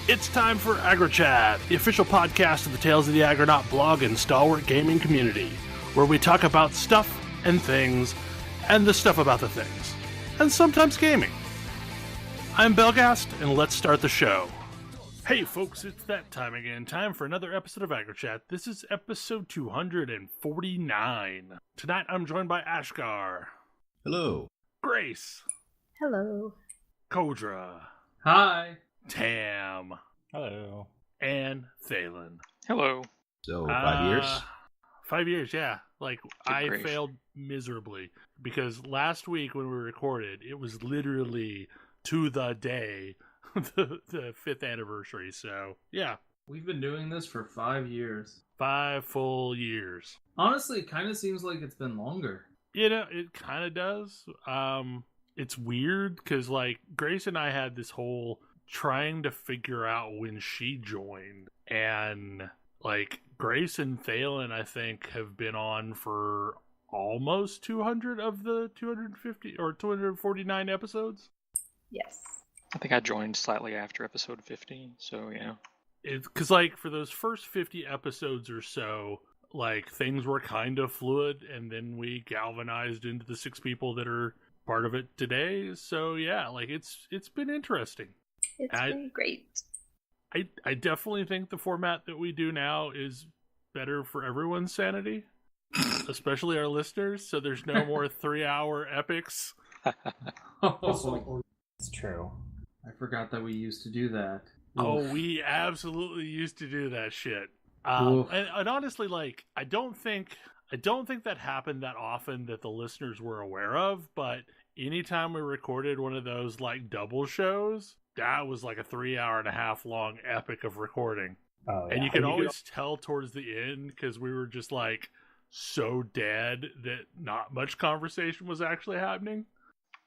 It's time for AggroChat, the official podcast of the Tales of the Aggronaut blog and stalwart gaming community, where we talk about stuff and things, and the stuff about the things, and sometimes gaming. I'm Belgast, and let's start the show. Hey folks, it's that time again. Time for another episode of AggroChat. This is episode 249. Tonight I'm joined by Ashgar. Hello. Grace. Hello. Kodra. Hi. Tam. Hello. And Thalen. Hello. So, 5 years? 5 years, yeah. Like, I grief. failed miserably. Because last week when we recorded, it was literally to the day, the 5th anniversary. So, yeah. We've been doing this for 5 years. 5 full years. Honestly, it kind of seems like it's been longer. You know, it kind of does. It's weird because, like, Grace and I had this whole trying to figure out when she joined. And, like, Grace and Thalen, I think, have been on for almost 200 of the 250 or 249 episodes. Yes. I think I joined slightly after episode 50, so yeah. Because, like, for those first 50 episodes or so, like, things were kind of fluid, and then we galvanized into the 6 people that are part of it today. So, yeah, like, it's been interesting. It's been great. I definitely think the format that we do now is better for everyone's sanity, especially our listeners, so there's no more 3-hour epics. It's true. I forgot that we used to do that. Oh, Oof. we absolutely used to do that shit. Oof. And honestly, like, I don't think that happened that often that the listeners were aware of, but anytime we recorded one of those, like, double shows, that was like a 3.5 hour long epic of recording. Oh, And you can always tell towards the end because we were just, like, so dead that not much conversation was actually happening.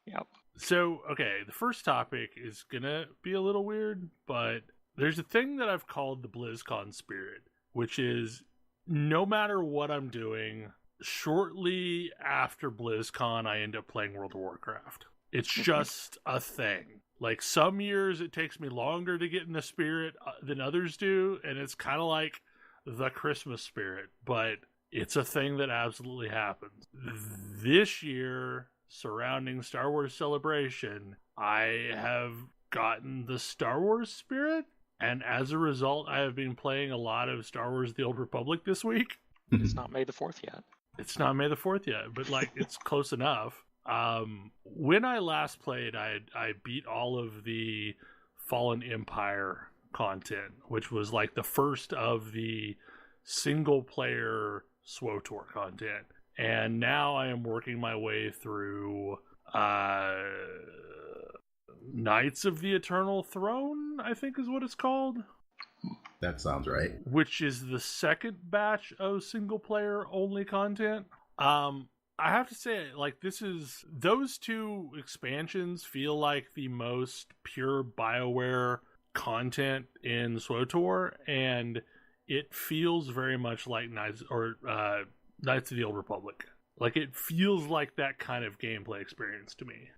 Yep. So, okay, the first topic is gonna be a little weird, but there's a thing that I've called the BlizzCon Spirit, which is no matter what I'm doing, shortly after BlizzCon, I end up playing World of Warcraft. It's just a thing. Like, some years it takes me longer to get in the spirit than others do, and it's kind of like the Christmas spirit, but it's a thing that absolutely happens. This year, surrounding Star Wars Celebration, I have gotten the Star Wars spirit, and as a result, I have been playing a lot of Star Wars The Old Republic this week. It's not May the 4th yet. It's not May the 4th yet, but, like, it's close enough. When I last played, I beat all of the Fallen Empire content, which was, like, the first of the single-player SWTOR content. And now I am working my way through Knights of the Eternal Throne, I think is what it's called. That sounds right. Which is the second batch of single-player only content. I have to say, like, those 2 expansions feel like the most pure BioWare content in SWTOR, and it feels very much like Knights of the Old Republic. Like, it feels like that kind of gameplay experience to me.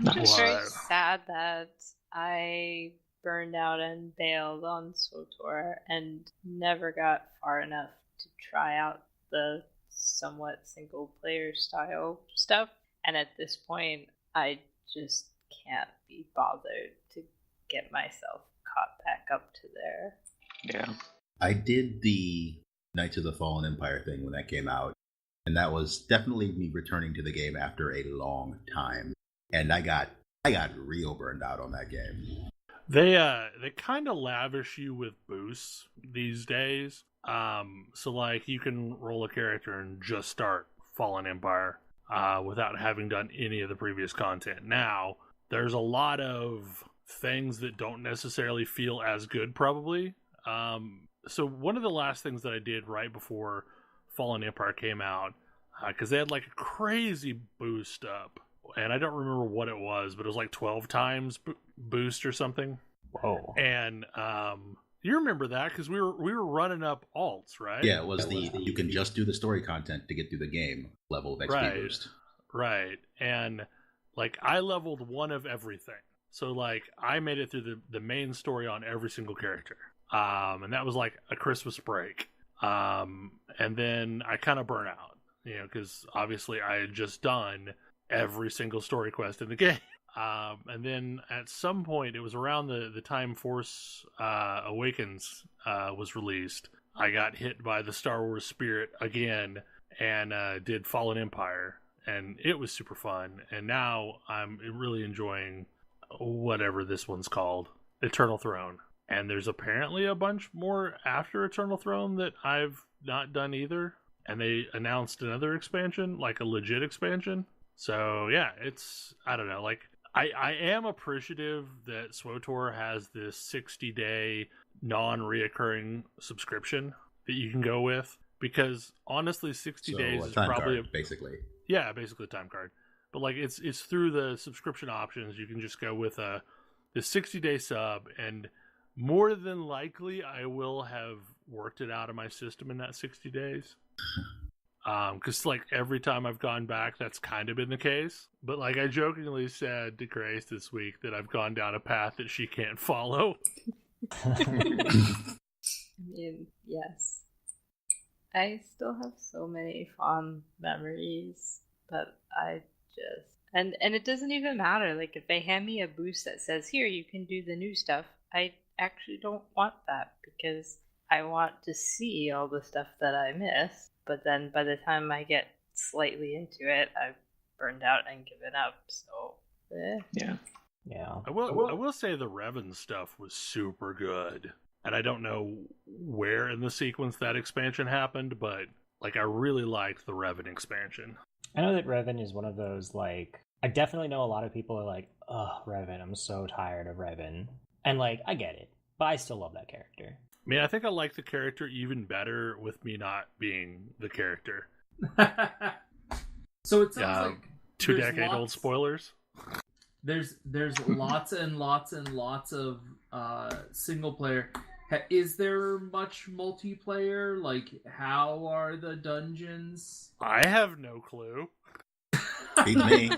It's very sad that I burned out and bailed on SWTOR and never got far enough to try out the somewhat single player style stuff, and at this point I just can't be bothered to get myself caught back up to there. Yeah. I did the Knights of the Fallen Empire thing when that came out, and that was definitely me returning to the game after a long time, and I got real burned out on that game. They kind of lavish you with boosts these days. So, like, you can roll a character and just start Fallen Empire without having done any of the previous content. Now, there's a lot of things that don't necessarily feel as good, probably. So one of the last things that I did right before Fallen Empire came out, because they had, like, a crazy boost up, and I don't remember what it was, but it was like 12 times boost or something. Whoa. And you remember that because we were running up alts, right? Yeah, it was you can just do the story content to get through the game level of XP boost. Right. And, like, I leveled one of everything. So like I made it through the main story on every single character. And that was like a Christmas break. And then I kind of burn out, because obviously I had just done every single story quest in the game. And then at some point, it was around the time Force Awakens was released, I got hit by the Star Wars Spirit again and did Fallen Empire. And it was super fun. And now I'm really enjoying whatever this one's called, Eternal Throne. And there's apparently a bunch more after Eternal Throne that I've not done either. And they announced another expansion, like a legit expansion. So yeah, I don't know, like I am appreciative that SWTOR has this 60-day non-reoccurring subscription that you can go with, because honestly 60 days is probably basically a time card. But like it's through the subscription options, you can just go with the 60-day sub, and more than likely I will have worked it out of my system in that 60 days. Because like every time I've gone back, that's kind of been the case. But like I jokingly said to Grace this week that I've gone down a path that she can't follow. I mean, yes. I still have so many fond memories, but I just... And it doesn't even matter. Like, if they hand me a boost that says, here, you can do the new stuff, I actually don't want that, because I want to see all the stuff that I miss. But then by the time I get slightly into it, I've burned out and given up. So, Yeah. I will say the Revan stuff was super good. And I don't know where in the sequence that expansion happened, but like I really liked the Revan expansion. I know that Revan is one of those, like, I definitely know a lot of people are like, oh, Revan, I'm so tired of Revan. And like, I get it, but I still love that character. I mean, I think I like the character even better with me not being the character. So it sounds like 2-decade-old spoilers. There's lots and lots and lots of single player. Is there much multiplayer? Like, how are the dungeons? I have no clue. Beat me.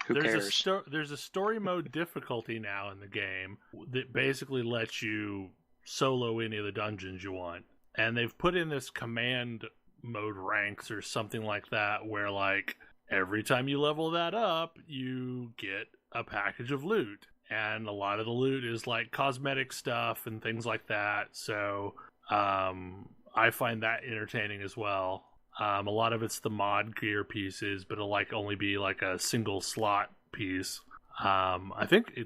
Who cares? There's a story mode difficulty now in the game that basically lets you solo any of the dungeons you want. And they've put in this command mode ranks or something like that, where like every time you level that up, you get a package of loot. And a lot of the loot is like cosmetic stuff and things like that. So I find that entertaining as well. A lot of it's the mod gear pieces, but it'll like only be like a single slot piece. I think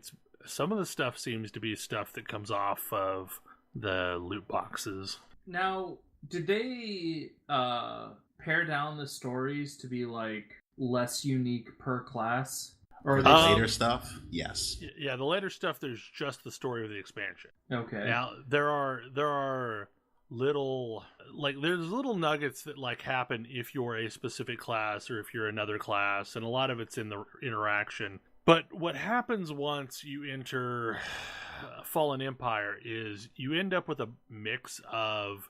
some of the stuff seems to be stuff that comes off of the loot boxes. Now, did they pare down the stories to be like less unique per class? Or the later stuff? Yes. Yeah, the later stuff, there's just the story of the expansion. Okay. Now, there are little nuggets that like happen if you're a specific class or if you're another class, and a lot of it's in the interaction. But what happens once you enter Fallen Empire is you end up with a mix of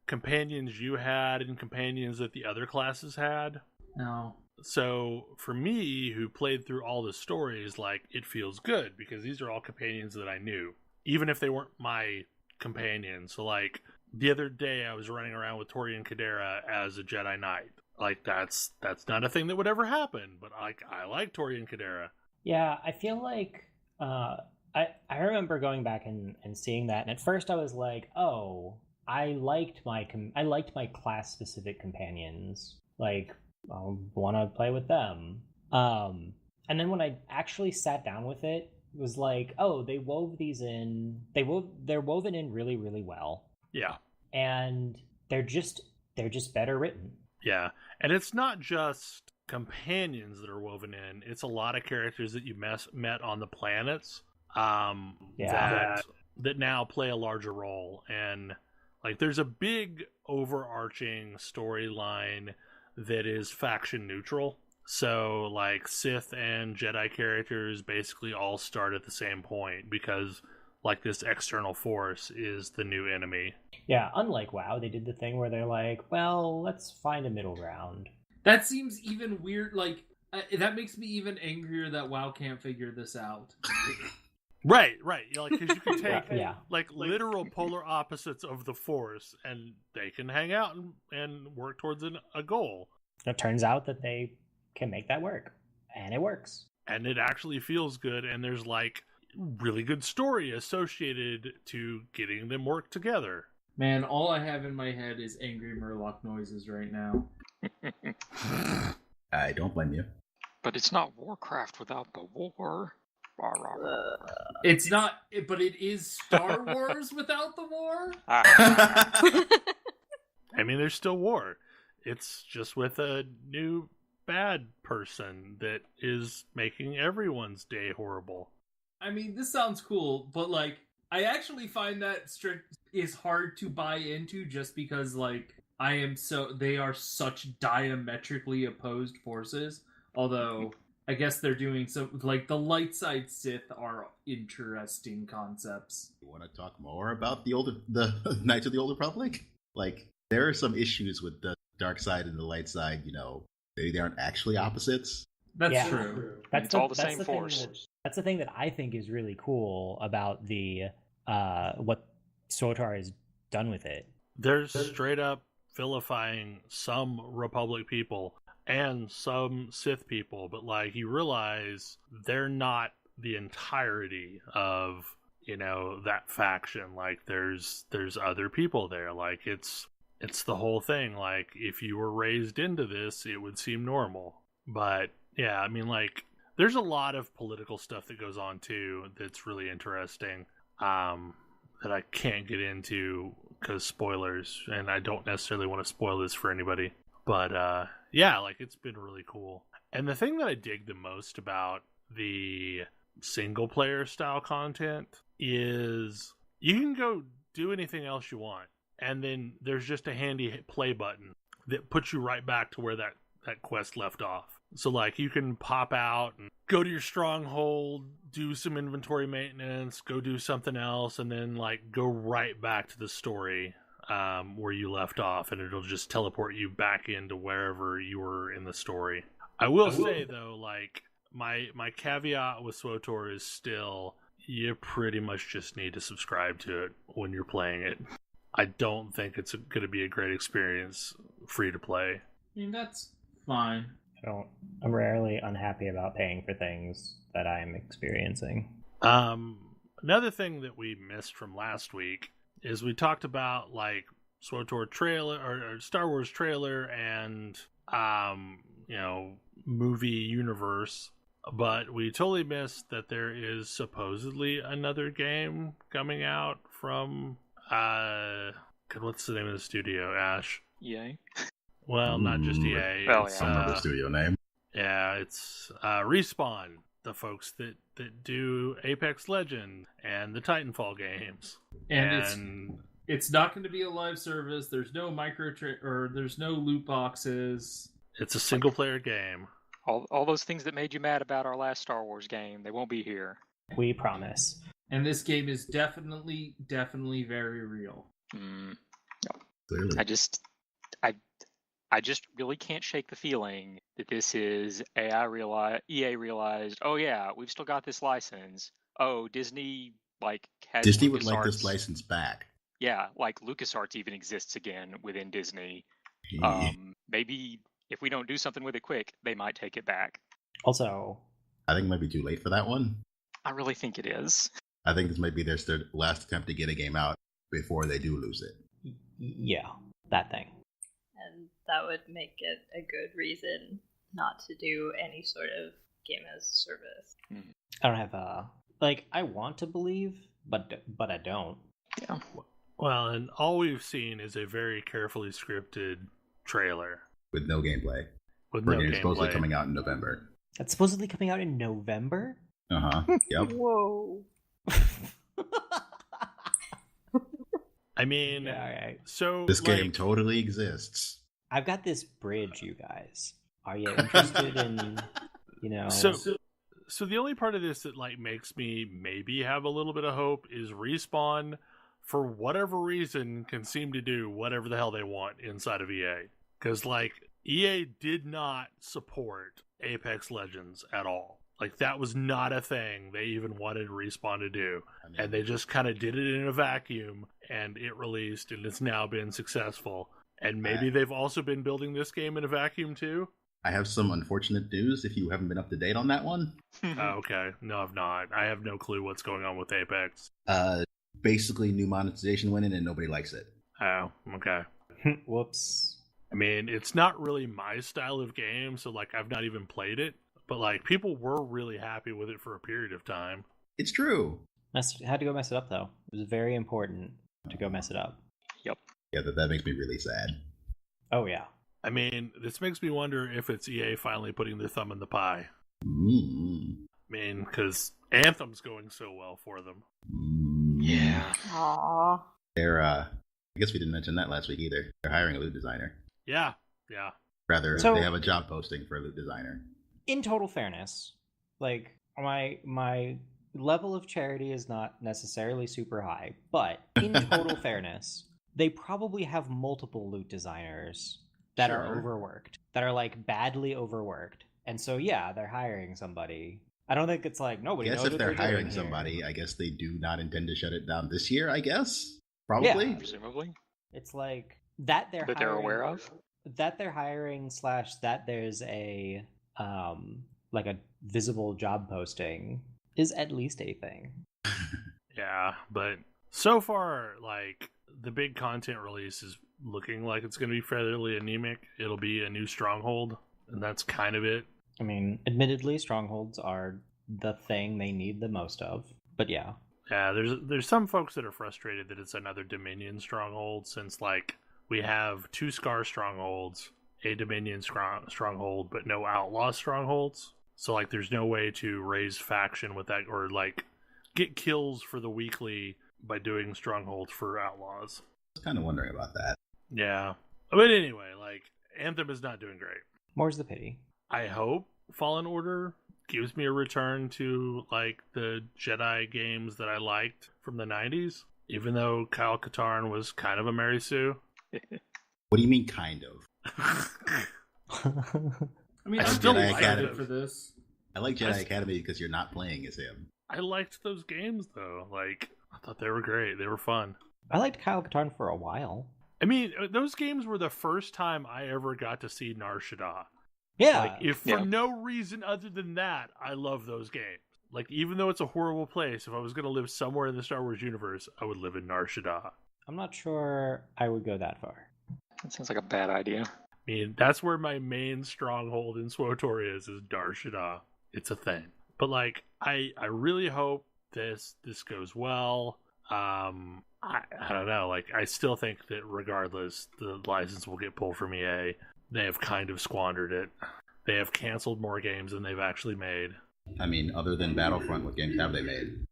companions you had and companions that the other classes had. No. So for me, who played through all the stories, like, it feels good because these are all companions that I knew, even if they weren't my companions. So like the other day I was running around with Torian Kodra as a Jedi Knight. Like that's not a thing that would ever happen, but I like Torian Kodra. Yeah, I feel like I remember going back and seeing that, and at first I was like, oh, I liked my class specific companions. Like, I want to play with them. And then when I actually sat down with it, it was like, oh, they wove these in. They're woven in really, really well. Yeah, and they're just better written. Yeah, and it's not just companions that are woven in. It's a lot of characters that you met on the planets that now play a larger role. And like, there's a big overarching storyline that is faction neutral. So like Sith and Jedi characters basically all start at the same point because like this external force is the new enemy. Yeah, unlike WoW, they did the thing where they're like, well, let's find a middle ground. That seems even weird. Like, that makes me even angrier that WoW can't figure this out. Right. Like, because you can take Yeah. like literal polar opposites of the Force, and they can hang out and work towards a goal. It turns out that they can make that work, and it works. And it actually feels good, and there's like really good story associated to getting them work together. Man, all I have in my head is angry Murloc noises right now. I don't blame you. But it's not Warcraft without the war. It's not, but it is Star Wars without the war? I mean, there's still war. It's just with a new bad person that is making everyone's day horrible. I mean, this sounds cool, but like, I actually find that is hard to buy into just because, like, they are such diametrically opposed forces. Although, I guess they're doing some, like, the light side Sith are interesting concepps. You want to talk more about the Knights of the Old Republic? Like, there are some issues with the dark side and the light side, maybe they aren't actually opposites. That's true. It's all the same force. That's the thing that I think is really cool about the what SWTOR has done with it. They're straight up vilifying some Republic people and some Sith people, but like, you realize they're not the entirety of that faction. Like, there's other people there. Like, it's the whole thing. Like, if you were raised into this, it would seem normal. But yeah, I mean, like, there's a lot of political stuff that goes on too that's really interesting, that I can't get into because spoilers, and I don't necessarily want to spoil this for anybody. But yeah, like, it's been really cool. And the thing that I dig the most about the single player style content is you can go do anything else you want, and then there's just a handy play button that puts you right back to where that quest left off. So, like, you can pop out and go to your stronghold, do some inventory maintenance, go do something else, and then, like, go right back to the story where you left off, and it'll just teleport you back into wherever you were in the story. I will say, though, like, my caveat with SWTOR is still, you pretty much just need to subscribe to it when you're playing it. I don't think it's going to be a great experience free to play. I mean, that's fine. I'm rarely unhappy about paying for things that I'm experiencing. Another thing that we missed from last week is we talked about, like, SWTOR trailer or Star Wars trailer and movie universe, but we totally missed that there is supposedly another game coming out from what's the name of the studio, Ash? EA. Well, not just EA. Well, it's, yeah. I don't remember the studio name. Yeah, it's Respawn, the folks that do Apex Legends and the Titanfall games. And it's not going to be a live service. There's no there's no loot boxes. It's a single player game. All those things that made you mad about our last Star Wars game, they won't be here. We promise. And this game is definitely very real. Clearly. I just really can't shake the feeling that this is EA realized, oh yeah, we've still got this license. Oh, Disney had Disney would LucasArts. like this license back. Yeah, like LucasArts even exists again within Disney. Maybe if we don't do something with it quick, they might take it back. Also, I think it might be too late for that one. I really think it is. I think this might be their last attempt to get a game out before they do lose it. Yeah, that thing. And that would make it a good reason not to do any sort of game as a service. I don't have I want to believe, but I don't. Yeah. Well, and all we've seen is a very carefully scripted trailer With no gameplay. with For no a game supposedly gameplay. coming out in November. That's supposedly coming out in November? Yep. Whoa. I mean, Yeah, all right. so This like, game totally exists. I've got this bridge, you guys. Are you interested in, So the only part of this that like makes me maybe have a little bit of hope is Respawn, for whatever reason, can seem to do whatever the hell they want inside of EA. Because like EA did not support Apex Legends at all. Like, that was not a thing they even wanted Respawn to do. I mean, And they just kind of did it in a vacuum, and it released, and it's now been successful. And maybe they've also been building this game in a vacuum, too? I have some unfortunate news if you haven't been up to date on that one. Oh, okay. No, I've not. I have no clue what's going on with Apex. Basically, new monetization went in and nobody likes it. Oh, okay. Whoops. I mean, it's not really my style of game, so, like, I've not even played it. But, like, people were really happy with it for a period of time. It's true. Had to go mess it up, though. It was very important to go mess it up. Yep. Yeah, that makes me really sad. Oh, yeah. I mean, this makes me wonder if it's EA finally putting their thumb in the pie. Mm. I mean, because Anthem's going so well for them. Yeah. Aww. They're, I guess we didn't mention that last week either. They're hiring a loot designer. Yeah. Rather, So- they have a job posting for a loot designer. In total fairness, like, my level of charity is not necessarily super high, but in total fairness, they probably have multiple loot designers that are Sure. overworked, that are, like, badly overworked. And so, yeah, they're hiring somebody. I don't think it's like I nobody guess knows if what they're doing hiring here. somebody, I guess they do not intend to shut it down this year, I guess? Probably? Yeah. Presumably. It's like that they're That hiring, they're aware of. that they're hiring / that there's a like a visible job posting is at least a thing. Yeah, but so far, like, the big content release is looking like it's going to be fairly anemic. It'll be a new Stronghold, and that's kind of it. I mean, admittedly, strongholds are the thing they need the most of, but yeah. Yeah, there's some folks that are frustrated that it's another Dominion Stronghold, since, like, we have 2 Scar Strongholds, a Dominion Stronghold, but no Outlaw Strongholds. So, like, there's no way to raise faction with that, or, like, get kills for the weekly by doing Strongholds for Outlaws. I was kind of wondering about that. Yeah. But anyway, like, Anthem is not doing great. More's the pity. I hope Fallen Order gives me a return to, like, the Jedi games that I liked from the 90s, even though Kyle Katarn was kind of a Mary Sue. What do you mean, kind of? I mean, I I'm still still like excited it. for this. I like Jedi Academy because you're not playing as him. I liked those games, though. Like, I thought they were great. They were fun. I liked Kyle Katarn for a while. I mean, those games were the first time I ever got to see Nar Shaddaa. Yeah. Like, if for no reason other than that, I love those games. Like, even though it's a horrible place, if I was going to live somewhere in the Star Wars universe, I would live in Nar Shaddaa. I'm not sure I would go that far. That sounds like a bad idea. I mean, that's where my main stronghold in SWTOR is Nar Shaddaa. It's a thing. But, like, I really hope this goes well. I don't know. Like, I still think that regardless, the license will get pulled from EA. They have kind of squandered it. They have canceled more games than they've actually made. I mean, other than Battlefront, what games have they made?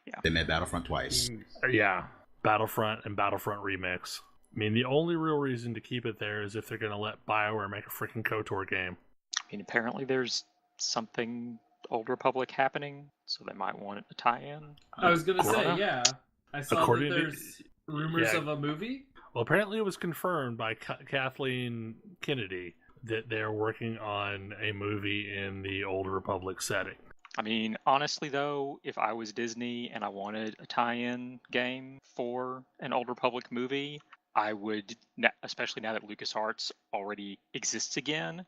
Yeah. They made Battlefront twice. Yeah, Battlefront and Battlefront Remix. I mean, the only real reason to keep it there is if they're going to let BioWare make a freaking KOTOR game. I mean, apparently there's something Old Republic happening, so they might want a tie-in. I was gonna Kodra? say, yeah. I saw According that to- there's rumors yeah. of a movie. Well, apparently it was confirmed by Kathleen Kennedy that they're working on a movie in the Old Republic setting. I mean, honestly, though, if I was Disney and I wanted a tie-in game for an Old Republic movie, I would, especially now that LucasArts already exists again,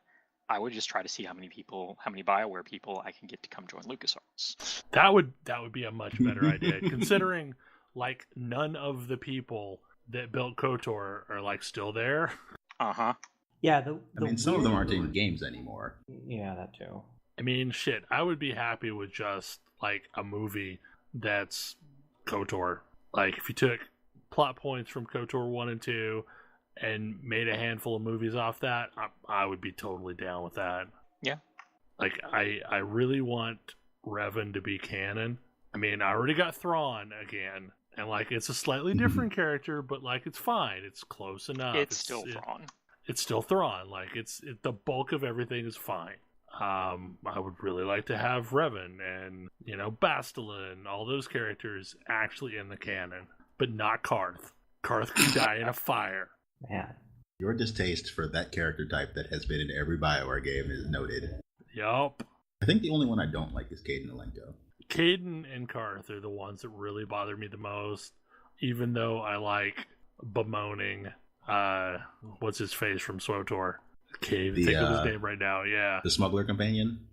I would just try to see how many BioWare people I can get to come join LucasArts. That would be a much better idea, considering, like, none of the people that built KOTOR are, like, still there. Uh-huh. Yeah, I mean, some of them aren't in games anymore. Yeah, that too. I mean, shit, I would be happy with just, like, a movie that's KOTOR. Like, if you took plot points from KOTOR 1 and 2 and made a handful of movies off that, I would be totally down with that. Yeah. Like, I really want Revan to be canon. I mean, I already got Thrawn again, and, like, it's a slightly different character, but, like, it's fine. It's close enough. It's still Thrawn. It's still Thrawn. Like, the bulk of everything is fine. I would really like to have Revan and, you know, Bastila, all those characters actually in the canon, but not Karth. Karth can die in a fire. Man. Your distaste for that character type that has been in every BioWare game is noted. Yup. I think the only one I don't like is Caden Alenko. Caden and Karth are the ones that really bother me the most, even though I like bemoaning, what's his face from SWTOR? Can't even think of his name right now, yeah. The Smuggler Companion?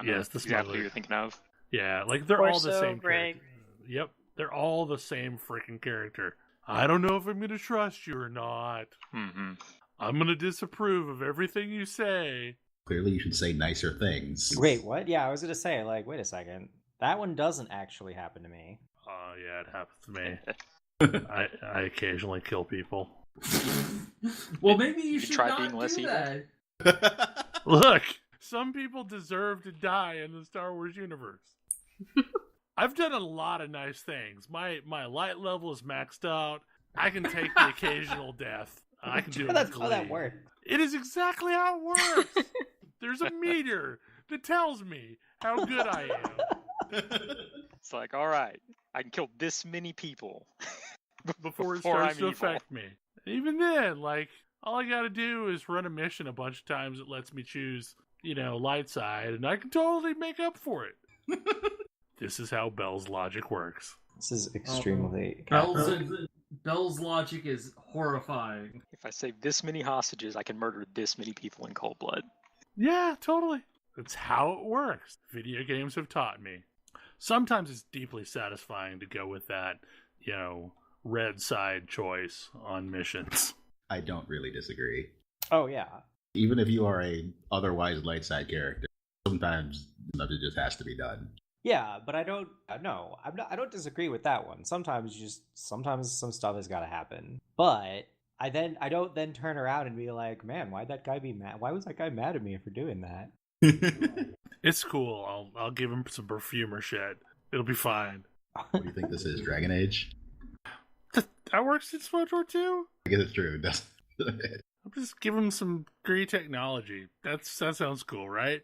Yes, the Smuggler. Exactly you're thinking of. Yeah, like they're all the same character. Yep, they're all the same freaking character. I don't know if I'm going to trust you or not. Mm-hmm. I'm going to disapprove of everything you say. Clearly you should say nicer things. Wait, what? Yeah, I was going to say, like, wait a second. That one doesn't actually happen to me. Oh, yeah, it happens to me. I occasionally kill people. Well, maybe you should try not being less do evil. that. Look, some people deserve to die in the Star Wars universe. I've done a lot of nice things. My light level is maxed out. I can take the occasional death. I can do it. That's how that works. It is exactly how it works. There's a meter that tells me how good I am. It's like, all right, I can kill this many people before it starts to affect me. Even then, like, all I gotta do is run a mission a bunch of times that lets me choose, light side, and I can totally make up for it. This is how Bell's logic works. This is extremely... Bell's logic is horrifying. If I save this many hostages, I can murder this many people in cold blood. Yeah, totally. That's how it works. Video games have taught me. Sometimes it's deeply satisfying to go with that, red side choice on missions. I don't really disagree. Oh, yeah. Even if you are a otherwise light side character, sometimes it just has to be done. Yeah, but I don't disagree with that one. Sometimes some stuff has got to happen. But I don't then turn around and be like, man, why'd that guy be mad? Why was that guy mad at me for doing that? It's cool. I'll give him some perfumer shit. It'll be fine. What do you think this is? Dragon Age? That works in SWTOR too? I guess it's true. I'll just give him some great technology. That sounds cool, right?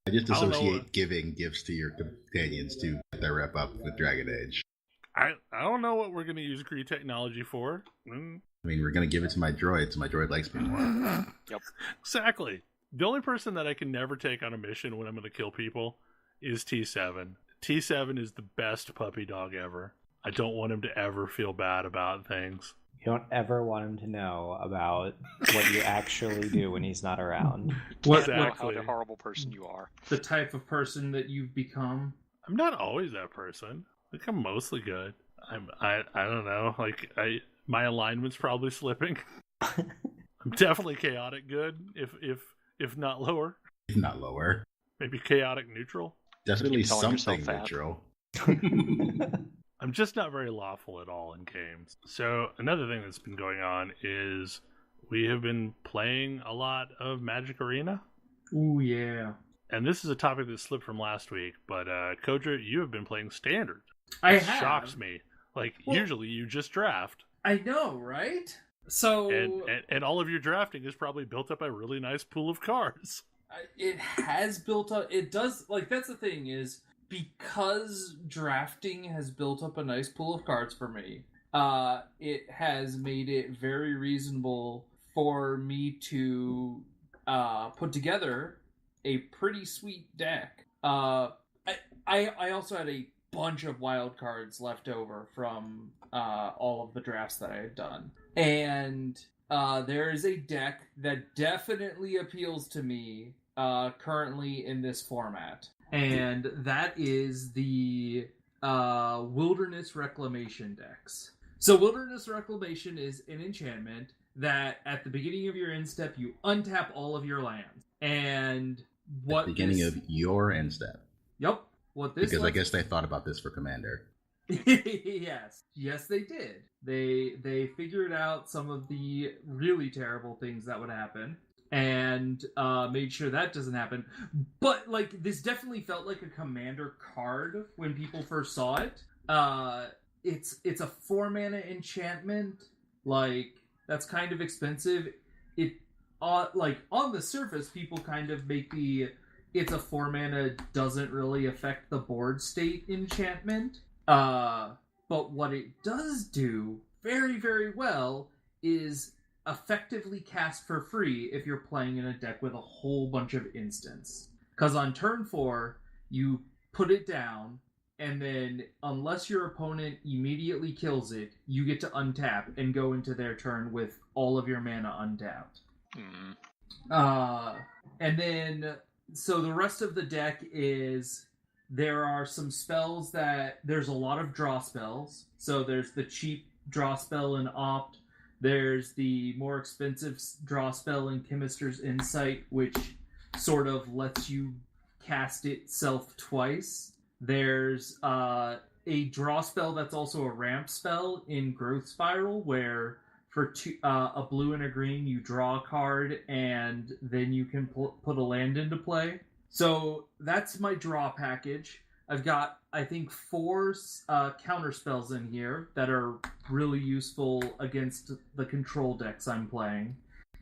I just associate giving gifts to your companions to get their rep up with Dragon Age. I don't know what we're going to use Gree technology for. I mean, we're going to give it to my droid, so my droid likes me more. Yep. Exactly. The only person that I can never take on a mission when I'm going to kill people is T7. T7 is the best puppy dog ever. I don't want him to ever feel bad about things. You don't ever want him to know about what you actually do when he's not around. Exactly. How horrible person you are. The type of person that you've become. I'm not always that person. I think I'm mostly good. I don't know. Like my alignment's probably slipping. I'm definitely chaotic good, if not lower. If not lower. Maybe chaotic neutral. Definitely something neutral. I'm just not very lawful at all in games. So another thing that's been going on is we have been playing a lot of Magic Arena. Ooh, yeah. And this is a topic that slipped from last week, but Kodra, you have been playing Standard. I It have. shocks me. Usually you just draft. I know, right? So... And all of your drafting is probably built up a really nice pool of cards. It has built up... It does... that's the thing is... Because drafting has built up a nice pool of cards for me, it has made it very reasonable for me to put together a pretty sweet deck. I also had a bunch of wild cards left over from all of the drafts that I had done. And there is a deck that definitely appeals to me currently in this format. And that is the Wilderness Reclamation decks. So Wilderness Reclamation is an enchantment that at the beginning of your end step, you untap all of your lands. And what at the beginning of your end step. Yep. Because I guess they thought about this for Commander. Yes, they did. They figured out some of the really terrible things that would happen. And made sure that doesn't happen. But, this definitely felt like a Commander card when people first saw it. It's a 4-mana enchantment. That's kind of expensive. It, on the surface, people kind of make it's a 4-mana, doesn't really affect the board state enchantment. But what it does do very, very well is effectively cast for free if you're playing in a deck with a whole bunch of instants. Because on turn 4, you put it down, and then unless your opponent immediately kills it, you get to untap and go into their turn with all of your mana untapped. And then, so the rest of the deck is, there are some spells there's a lot of draw spells. So there's the cheap draw spell in Opt. There's the more expensive draw spell in Chemister's Insight, which sort of lets you cast itself twice. There's a draw spell that's also a ramp spell in Growth Spiral, where for a blue and a green, you draw a card, and then you can put a land into play. So that's my draw package. I've got, I think, 4 counter spells in here that are really useful against the control decks I'm playing.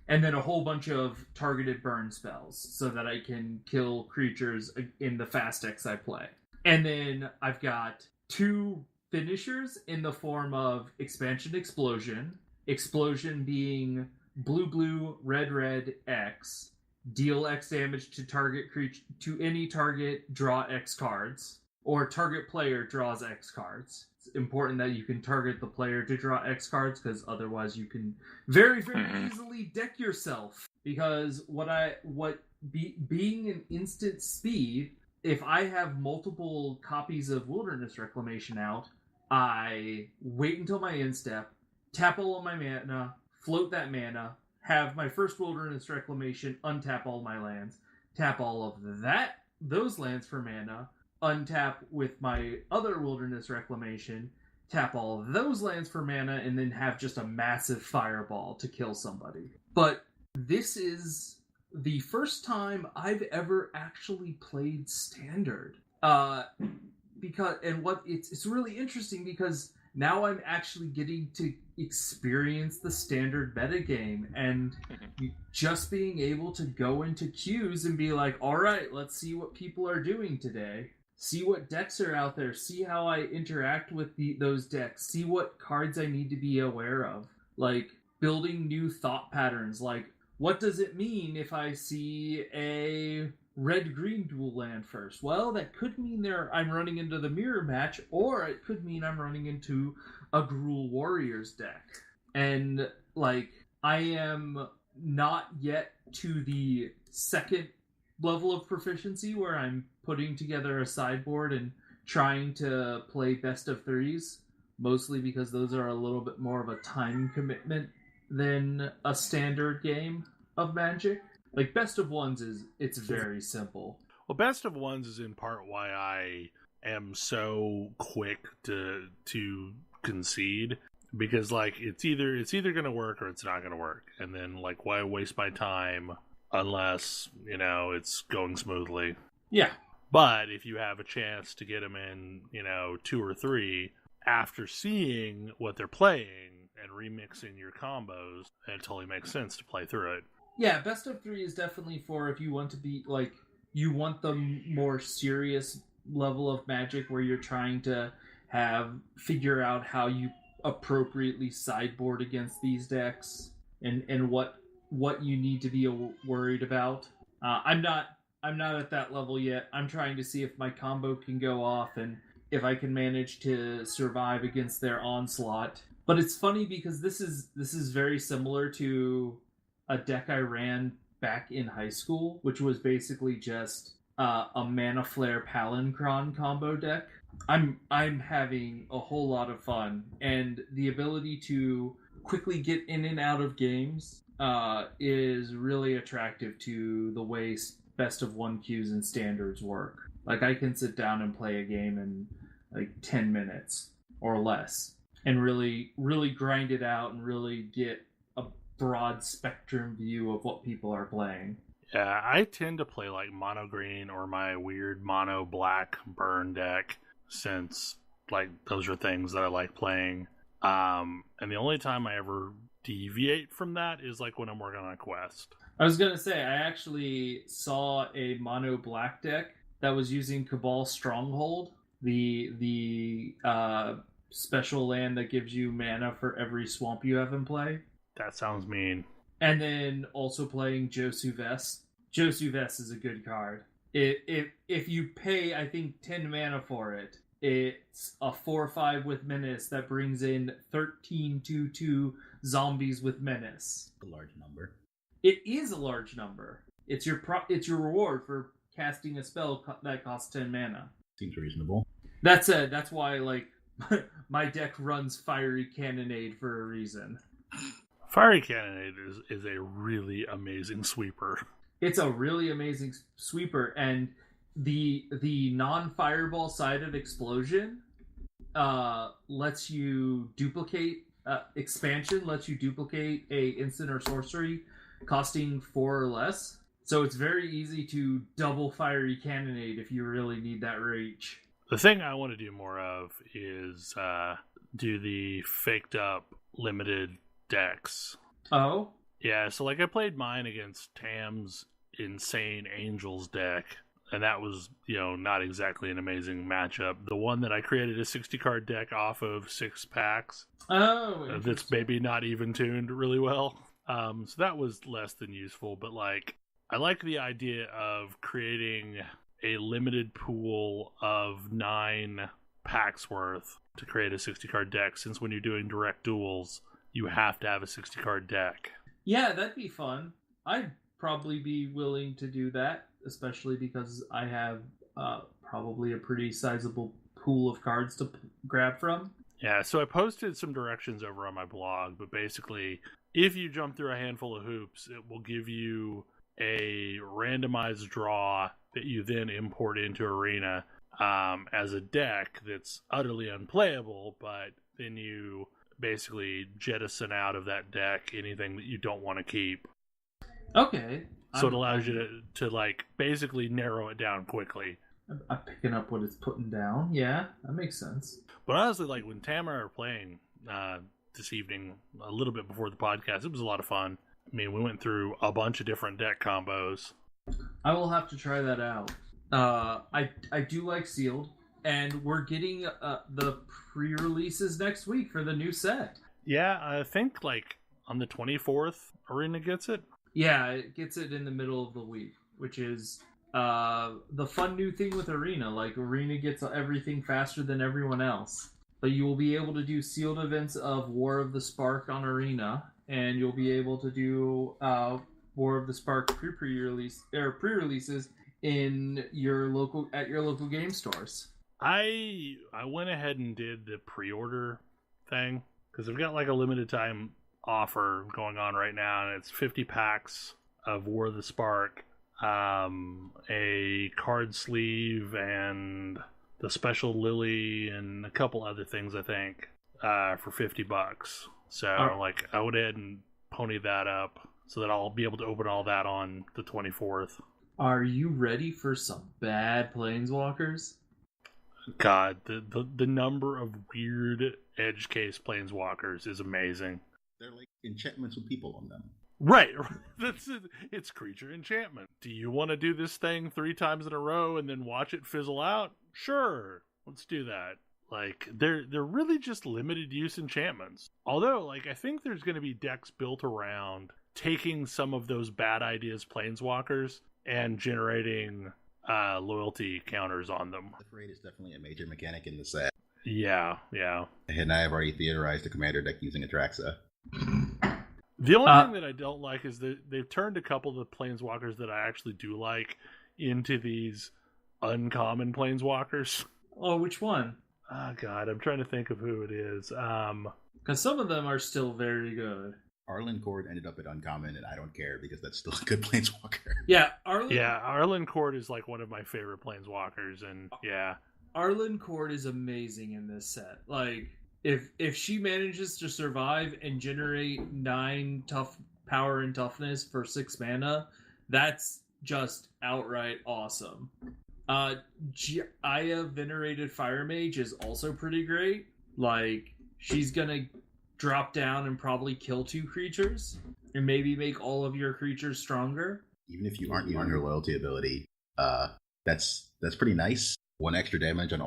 And then a whole bunch of targeted burn spells so that I can kill creatures in the fast decks I play. And then I've got 2 finishers in the form of Expansion Explosion. Explosion being blue, red, X. Deal X damage to target creature, to any target, draw X cards. Or target player draws X cards. It's important that you can target the player to draw X cards, because otherwise you can very, very easily deck yourself. Because being an instant speed, if I have multiple copies of Wilderness Reclamation out, I wait until my end step, tap all of my mana, float that mana, have my first Wilderness Reclamation, untap all my lands, tap all of those lands for mana, untap with my other Wilderness Reclamation, tap all of those lands for mana, and then have just a massive fireball to kill somebody. But this is the first time I've ever actually played Standard. It's really interesting because now I'm actually getting to experience the Standard metagame, and just being able to go into queues and be like, all right, let's see what people are doing today. See what decks are out there. See how I interact with those decks. See what cards I need to be aware of. Like, building new thought patterns. Like, what does it mean if I see a red-green dual land first? Well, that could mean I'm running into the mirror match, or it could mean I'm running into a Gruul Warriors deck. And, like, I am not yet to the second level of proficiency where I'm putting together a sideboard and trying to play best of threes, mostly because those are a little bit more of a time commitment than a standard game of Magic. Like, best of ones it's very simple. Well, best of ones is in part why I am so quick to concede, because like it's either going to work or it's not going to work, and then like why waste my time unless it's going smoothly. Yeah. But if you have a chance to get them in 2 or 3 after seeing what they're playing and remixing your combos, then it totally makes sense to play through it. Yeah, best of 3 is definitely for if you want to be like, you want the more serious level of Magic where you're trying to figure out how you appropriately sideboard against these decks and what you need to be worried about. I'm not at that level yet. I'm trying to see if my combo can go off and if I can manage to survive against their onslaught. But it's funny because this is very similar to a deck I ran back in high school, which was basically just a Mana Flare Palinkron combo deck. I'm having a whole lot of fun, and the ability to quickly get in and out of games is really attractive to the way best of 1 queues and standards work. Like, I can sit down and play a game in like 10 minutes or less and really, really grind it out and really get a broad spectrum view of what people are playing. Yeah, I tend to play like mono green or my weird mono black burn deck, since like those are things that I like playing. And the only time I ever deviate from that is like when I'm working on a quest. I was gonna say, I actually saw a mono black deck that was using Cabal Stronghold, the special land that gives you mana for every swamp you have in play. That sounds mean. And then also playing Josu Vest. Josu Vest is a good card. If you pay, I think 10 mana for it, it's a 4/5 with menace that brings in 13/2/2 zombies with menace. A large number. It is a large number. It's your reward for casting a spell that costs 10 mana. Seems reasonable. That's why like my deck runs Fiery Cannonade for a reason. Fiery Cannonade is a really amazing sweeper. It's a really amazing sweeper, and the non-fireball sided explosion lets you duplicate expansion lets you duplicate a instant or sorcery costing 4 or less. So it's very easy to double Fiery Cannonade if you really need that reach. The thing I want to do more of is do the faked up limited decks. Oh? Yeah, so like I played mine against Tam's insane Angels deck, and that was, not exactly an amazing matchup. The one that I created a 60-card deck off of 6 packs. Oh, that's maybe not even tuned really well. So that was less than useful, but like I like the idea of creating a limited pool of 9 packs worth to create a 60-card deck, since when you're doing direct duels, you have to have a 60-card deck. Yeah, that'd be fun. I'd probably be willing to do that, especially because I have probably a pretty sizable pool of cards to grab from. Yeah, so I posted some directions over on my blog, but basically, if you jump through a handful of hoops, it will give you a randomized draw that you then import into Arena as a deck that's utterly unplayable, but then you basically jettison out of that deck anything that you don't want to keep. Okay. So it allows you to like basically narrow it down quickly. I'm picking up what it's putting down. Yeah, that makes sense. But honestly, like when Tam and I were playing this evening, a little bit before the podcast, it was a lot of fun. I mean, we went through a bunch of different deck combos. I will have to try that out. I do like Sealed, and we're getting the pre-releases next week for the new set. Yeah, I think like on the 24th, Arena gets it. Yeah, it gets it in the middle of the week, which is the fun new thing with Arena. Like, Arena gets everything faster than everyone else. But you will be able to do sealed events of War of the Spark on Arena, and you'll be able to do War of the Spark pre-releases in your local game stores. I went ahead and did the pre-order thing because I've got like a limited time offer going on right now, and it's 50 packs of War of the Spark, a card sleeve, and the special Lily, and a couple other things, I think, for $50. So like I went ahead and ponied that up so that I'll be able to open all that on the 24th. Are you ready for some bad Planeswalkers? God, the number of weird edge case Planeswalkers is amazing. They're like enchantments with people on them. Right. That's it. It's creature enchantment. Do you want to do this thing 3 times in a row and then watch it fizzle out? Sure. Let's do that. Like, they're really just limited use enchantments. Although, like, I think there's going to be decks built around taking some of those bad ideas Planeswalkers and generating loyalty counters on them. The parade is definitely a major mechanic in the set. Yeah. And I have already theorized a commander deck using Atraxa. The only thing that I don't like is that they've turned a couple of the Planeswalkers that I actually do like into these uncommon Planeswalkers. Oh, which one? Oh, God, I'm trying to think of who it is. Because some of them are still very good. Arlen Cord ended up at uncommon, and I don't care because that's still a good Planeswalker. Yeah, Arlen Cord is like one of my favorite Planeswalkers, and yeah. Arlen Cord is amazing in this set. Like, if she manages to survive and generate 9 tough power and toughness for 6 mana, that's just outright awesome. Aya Venerated Fire Mage is also pretty great. Like, she's gonna drop down and probably kill 2 creatures, and maybe make all of your creatures stronger. Even if you aren't using your loyalty ability, that's pretty nice. 1 extra damage on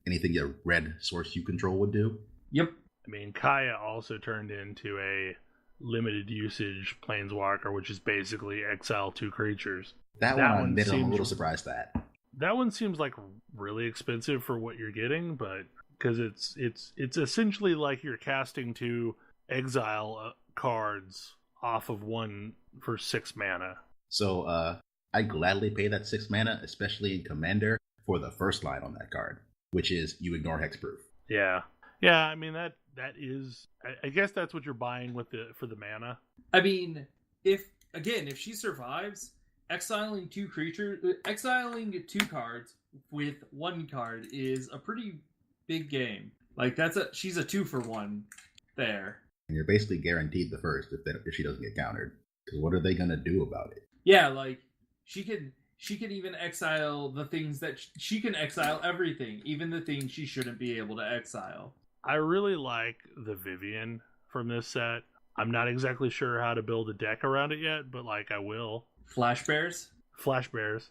anything your red source you control would do. Yep. I mean, Kaya also turned into a limited usage planeswalker, which is basically exile 2 creatures. That one, I admit, I'm a little surprised at. That one seems like really expensive for what you're getting, but because it's essentially like you're casting 2 exile cards off of one for 6 mana. So I'd gladly pay that 6 mana, especially in Commander, for the first line on that card, which is you ignore hexproof. Yeah. Yeah, I mean that is I guess that's what you're buying with for the mana. I mean, if she survives, exiling 2 cards with 1 card is a pretty big game. Like she's a 2-for-1 there. And you're basically guaranteed the first if she doesn't get countered. Because what are they gonna do about it? Yeah, like she could even exile the things that she can exile everything, even the things she shouldn't be able to exile. I really like the Vivian from this set. I'm not exactly sure how to build a deck around it yet, but like I will. Flash Bears? Flash Bears.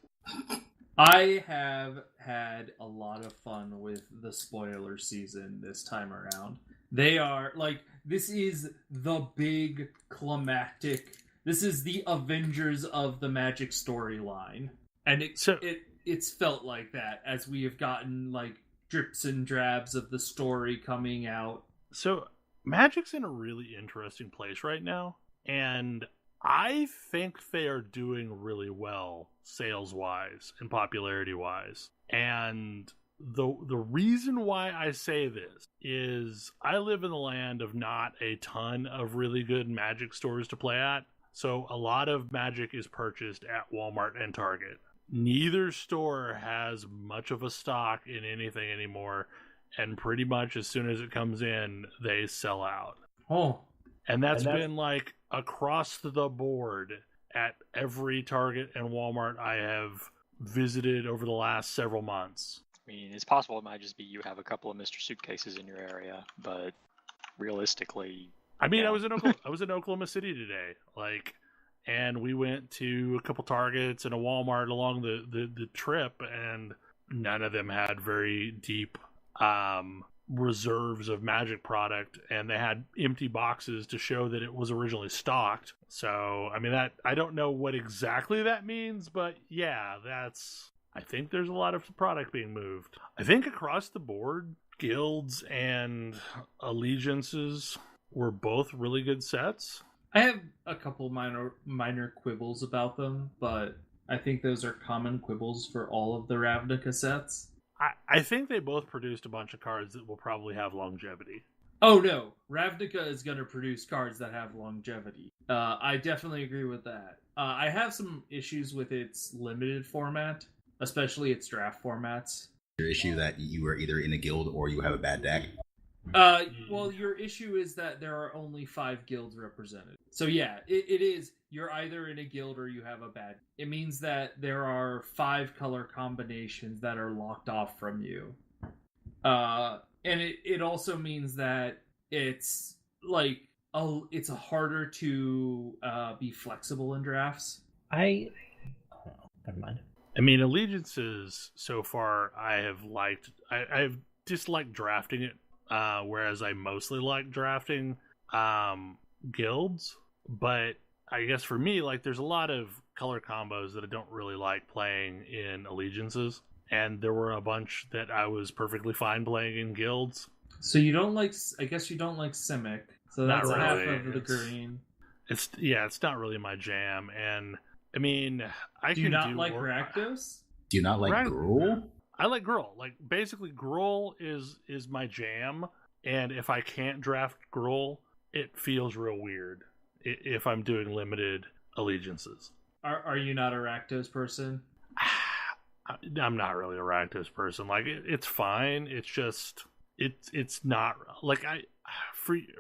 I have had a lot of fun with the spoiler season this time around. They are like, this is the big climactic. This is the Avengers of the Magic storyline. And it's felt like that as we have gotten like drips and drabs of the story coming out. So Magic's in a really interesting place right now, and I think they are doing really well sales-wise and popularity-wise. And the reason why I say this is I live in the land of not a ton of really good Magic stores to play at, so a lot of Magic is purchased at Walmart and Target. Neither store has much of a stock in anything anymore, and pretty much as soon as it comes in, they sell out. Oh. And that's been like across the board at every Target and Walmart I have visited over the last several months. I mean, it's possible it might just be you have a couple of Mr. Suitcases in your area, but realistically... I mean, I was in Oklahoma City today, and we went to a couple Targets and a Walmart along the trip, and none of them had very deep reserves of Magic product, and they had empty boxes to show that it was originally stocked. So, I mean, that I don't know what exactly that means, but yeah, I think there's a lot of product being moved. I think across the board, guilds and allegiances were both really good sets. I have a couple minor quibbles about them, but I think those are common quibbles for all of the Ravnica sets. I think they both produced a bunch of cards that will probably have longevity. Oh no, Ravnica is going to produce cards that have longevity. I definitely agree with that. I have some issues with its limited format, especially its draft formats. Your issue that you are either in a guild or you have a bad deck? Well, your issue is that there are only 5 guilds represented. So yeah, it is, you're either in a guild or you have a bad... It means that there are 5 color combinations that are locked off from you. And it also means that it's like, it's harder to be flexible in drafts. Never mind. I mean, allegiances so far I've disliked drafting it. Whereas I mostly like drafting guilds, but I guess for me, like, there's a lot of color combos that I don't really like playing in allegiances, and there were a bunch that I was perfectly fine playing in guilds. So you don't like, I guess you don't like Simic, so that's really. Half of the green. It's not really my jam, and I mean, Do you not like Rakdos? Do you not like Gruul? I like Gruul. Like, basically, Gruul is my jam, and if I can't draft Gruul, it feels real weird if I'm doing limited allegiances. Are you not a Rakdos person? I'm not really a Rakdos person. Like, it's fine. It's just it's not like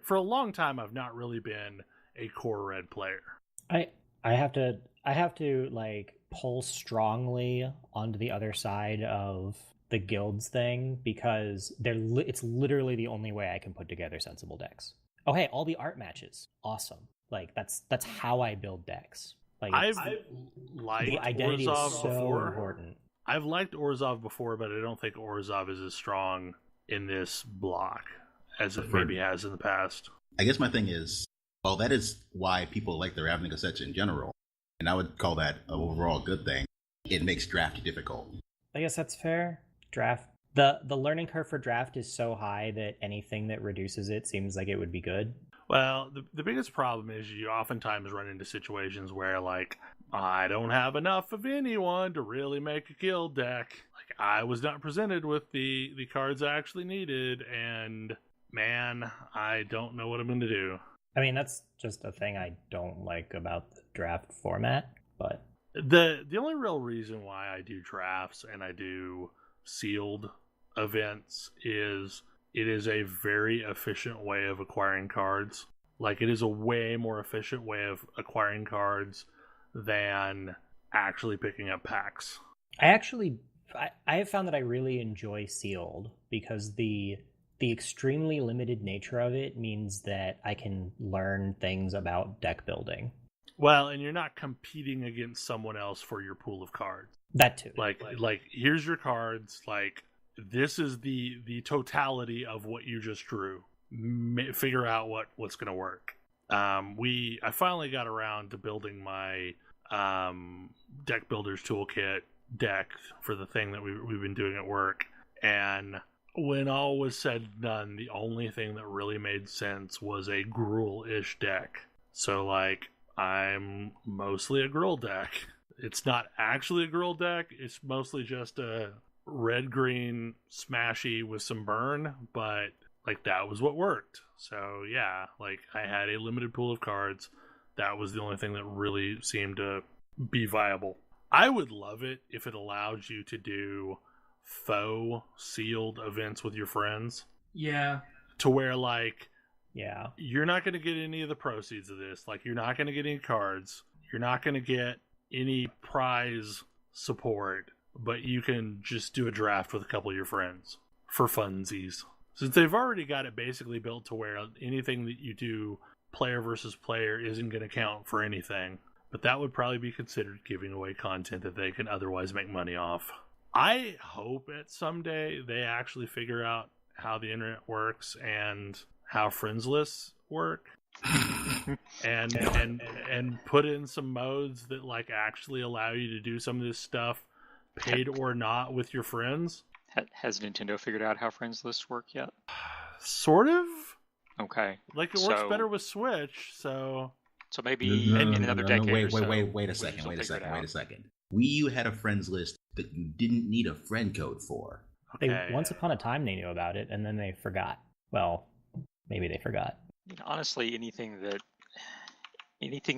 for a long time I've not really been a core red player. I have to like pull strongly onto the other side of the guilds thing because it's literally the only way I can put together sensible decks. Oh hey, all the art matches, awesome. Like that's how I build decks. Like I've liked the identity Orzhov is so before. important. I've liked Orzhov before, but I don't think Orzhov is as strong in this block as it maybe has in the past. I guess my thing is, Well, that is why people like the Ravnica sets in general. And I would call that an overall good thing. It makes draft difficult. I guess that's fair. Draft. The learning curve for draft is so high that anything that reduces it seems like it would be good. Well, the biggest problem is you oftentimes run into situations where, like, I don't have enough of anyone to really make a guild deck. Like, I was not presented with the cards I actually needed, and man, I don't know what I'm going to do. I mean, that's just a thing I don't like about the draft format, but... The only real reason why I do drafts and I do sealed events is it is a very efficient way of acquiring cards. Like, it is a way more efficient way of acquiring cards than actually picking up packs. I have found that I really enjoy sealed because the extremely limited nature of it means that I can learn things about deck building. Well, and you're not competing against someone else for your pool of cards. That too. Like here's your cards. Like, this is the totality of what you just drew. Figure out what's going to work. I finally got around to building my deck builders toolkit deck for the thing that we've been doing at work. And when all was said and done, the only thing that really made sense was a Gruul-ish deck. So, like, I'm mostly a Gruul deck. It's not actually a Gruul deck. It's mostly just a red-green smashy with some burn, but, like, that was what worked. So, yeah, like, I had a limited pool of cards. That was the only thing that really seemed to be viable. I would love it if it allowed you to do faux sealed events with your friends. Yeah. To where, like, yeah, you're not going to get any of the proceeds of this. Like, you're not going to get any cards. You're not going to get any prize support, but you can just do a draft with a couple of your friends for funsies. Since they've already got it basically built to where anything that you do player versus player isn't going to count for anything. But that would probably be considered giving away content that they can otherwise make money off. I hope that someday they actually figure out how the internet works and how friends lists work. and put in some modes that, like, actually allow you to do some of this stuff, paid or not, with your friends. Has Nintendo figured out how friends lists work yet? Sort of. Okay. Like, it works better with Switch, so maybe in another decade wait, or so. Wait a second. Wii U had a friends list that you didn't need a friend code for. Okay. Once upon a time they knew about it, and then they forgot. Well, maybe they forgot. Honestly, anything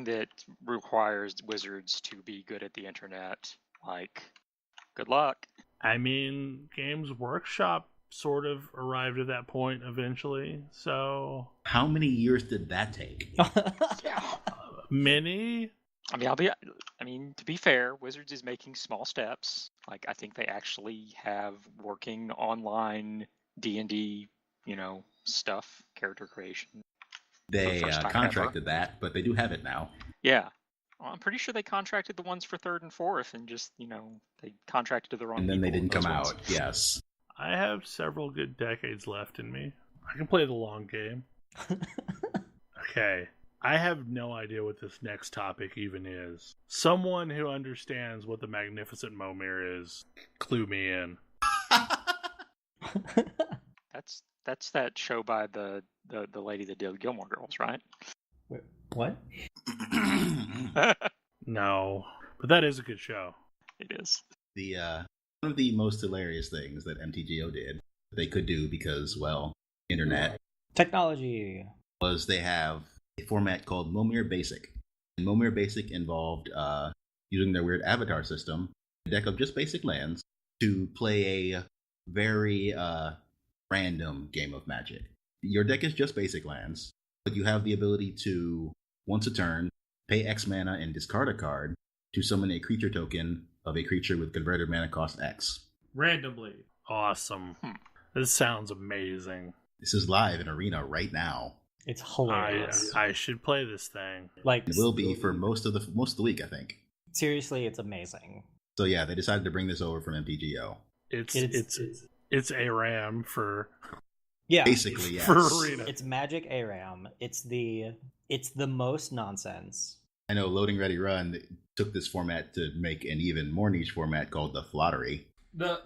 that requires wizards to be good at the internet, like, good luck. I mean, Games Workshop sort of arrived at that point eventually, so... How many years did that take? Many? I mean, to be fair, Wizards is making small steps. Like, I think they actually have working online D&D, stuff, character creation. They contracted that, but they do have it now. Yeah. Well, I'm pretty sure they contracted the ones for 3rd and 4th, and just, they contracted to the wrong people. And then they didn't come out, yes. I have several good decades left in me. I can play the long game. Okay. I have no idea what this next topic even is. Someone who understands what the Magnificent Momir is, clue me in. That's that show by the lady that did Gilmore Girls, right? Wait, what? No, but that is a good show. It is. One of the most hilarious things that MTGO did, they could do because, well, internet. Technology. Was they have a format called Momir Basic. And Momir Basic involved using their weird avatar system, a deck of just basic lands, to play a very random game of Magic. Your deck is just basic lands, but you have the ability to, once a turn, pay X mana and discard a card to summon a creature token of a creature with converted mana cost X. Randomly. Awesome. This sounds amazing. This is live in Arena right now. It's hilarious. I should play this thing. Like, it will be for most of the week, I think. Seriously, it's amazing. So yeah, they decided to bring this over from MTGO. It's ARAM for... Yeah. Basically, yes. For Arena. It's Magic ARAM. It's the It's the most nonsense. I know Loading Ready Run took this format to make an even more niche format called the Flottery. The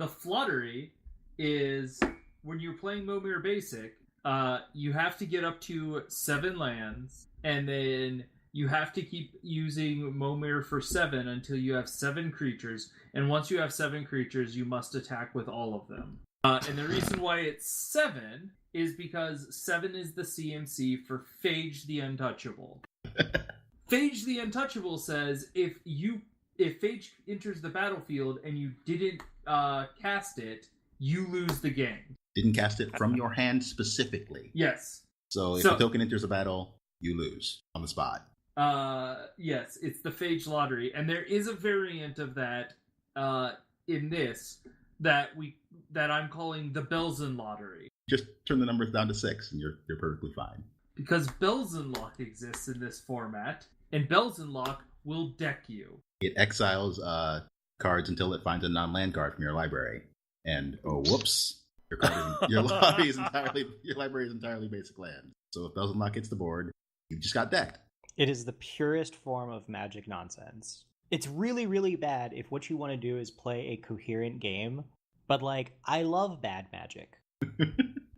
Fluttery is when you're playing Momir Basic, you have to get up to 7 lands, and then you have to keep using Momir for 7 until you have 7 creatures, and once you have 7 creatures, you must attack with all of them. And the reason why it's 7 is because 7 is the CMC for Phage the Untouchable. Phage the Untouchable says if Phage enters the battlefield and you didn't cast it, you lose the game. Didn't cast it from your hand specifically. Yes. So if a token enters the battle, you lose on the spot. Yes, it's the Phage Lottery, and there is a variant of that in this that I'm calling the Belzen Lottery. Just turn the numbers down to 6, and you're perfectly fine. Because Belzenlock exists in this format, and Belzenlock will deck you. It exiles cards until it finds a non-land card from your library, and whoops, your library is entirely basic land. So if Belzenlock hits the board, you just got decked. It is the purest form of Magic nonsense. It's really, really bad if what you want to do is play a coherent game, but I love bad Magic.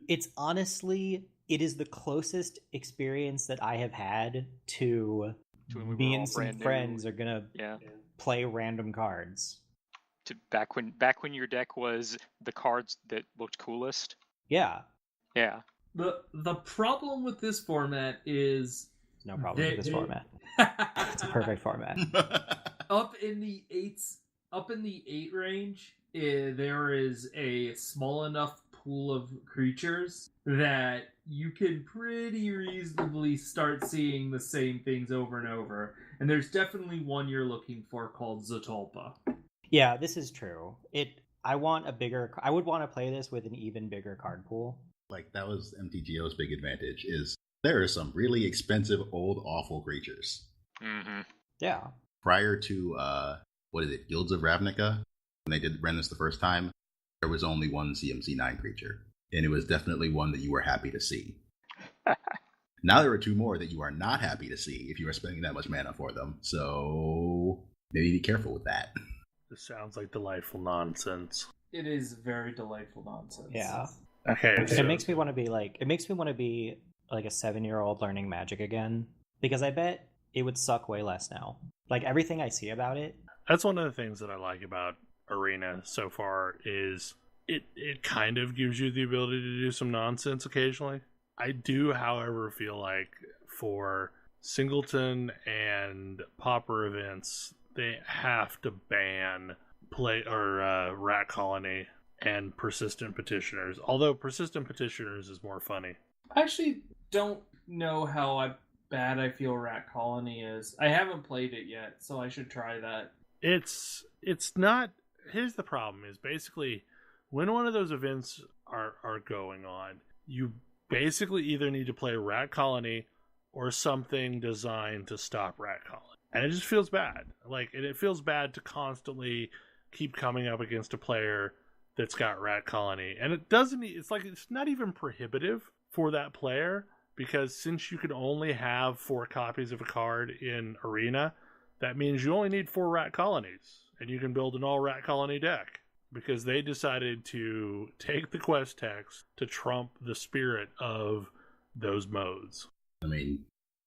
It's honestly, it is the closest experience that I have had to me and some friends are gonna play random cards. Back when your deck was the cards that looked coolest. Yeah. Yeah. The problem with this format is no problem with this format. It's a perfect format. Up in the 8 range, there is a small enough pool of creatures that you can pretty reasonably start seeing the same things over and over. And there's definitely one you're looking for called Zatolpa. Yeah, this is true. I would want to play this with an even bigger card pool. That was MTGO's big advantage, is there are some really expensive, old, awful creatures. Mm-hmm. Yeah. Prior to, Guilds of Ravnica, when they ran this the first time, there was only one CMC 9 creature. And it was definitely one that you were happy to see. Now there are 2 more that you are not happy to see if you are spending that much mana for them. So maybe be careful with that. This sounds like delightful nonsense. It is very delightful nonsense. Yeah. Okay. It makes me want to be like a 7-year-old learning Magic again, because I bet it would suck way less now. Everything I see about it. That's one of the things that I like about Arena so far is it kind of gives you the ability to do some nonsense occasionally. I do, however, feel like for Singleton and Pauper events, they have to ban Rat Colony and Persistent Petitioners. Although Persistent Petitioners is more funny. I actually don't know how bad I feel Rat Colony is. I haven't played it yet, so I should try that. It's not. Here's the problem: is basically when one of those events are going on, you basically either need to play Rat Colony or something designed to stop Rat Colony, and it just feels bad. It feels bad to constantly keep coming up against a player that's got Rat Colony, and it doesn't. It's not even prohibitive for that player, because since you can only have 4 copies of a card in Arena, that means you only need 4 Rat Colonies, and you can build an all Rat Colony deck, because they decided to take the quest text to trump the spirit of those modes. I mean,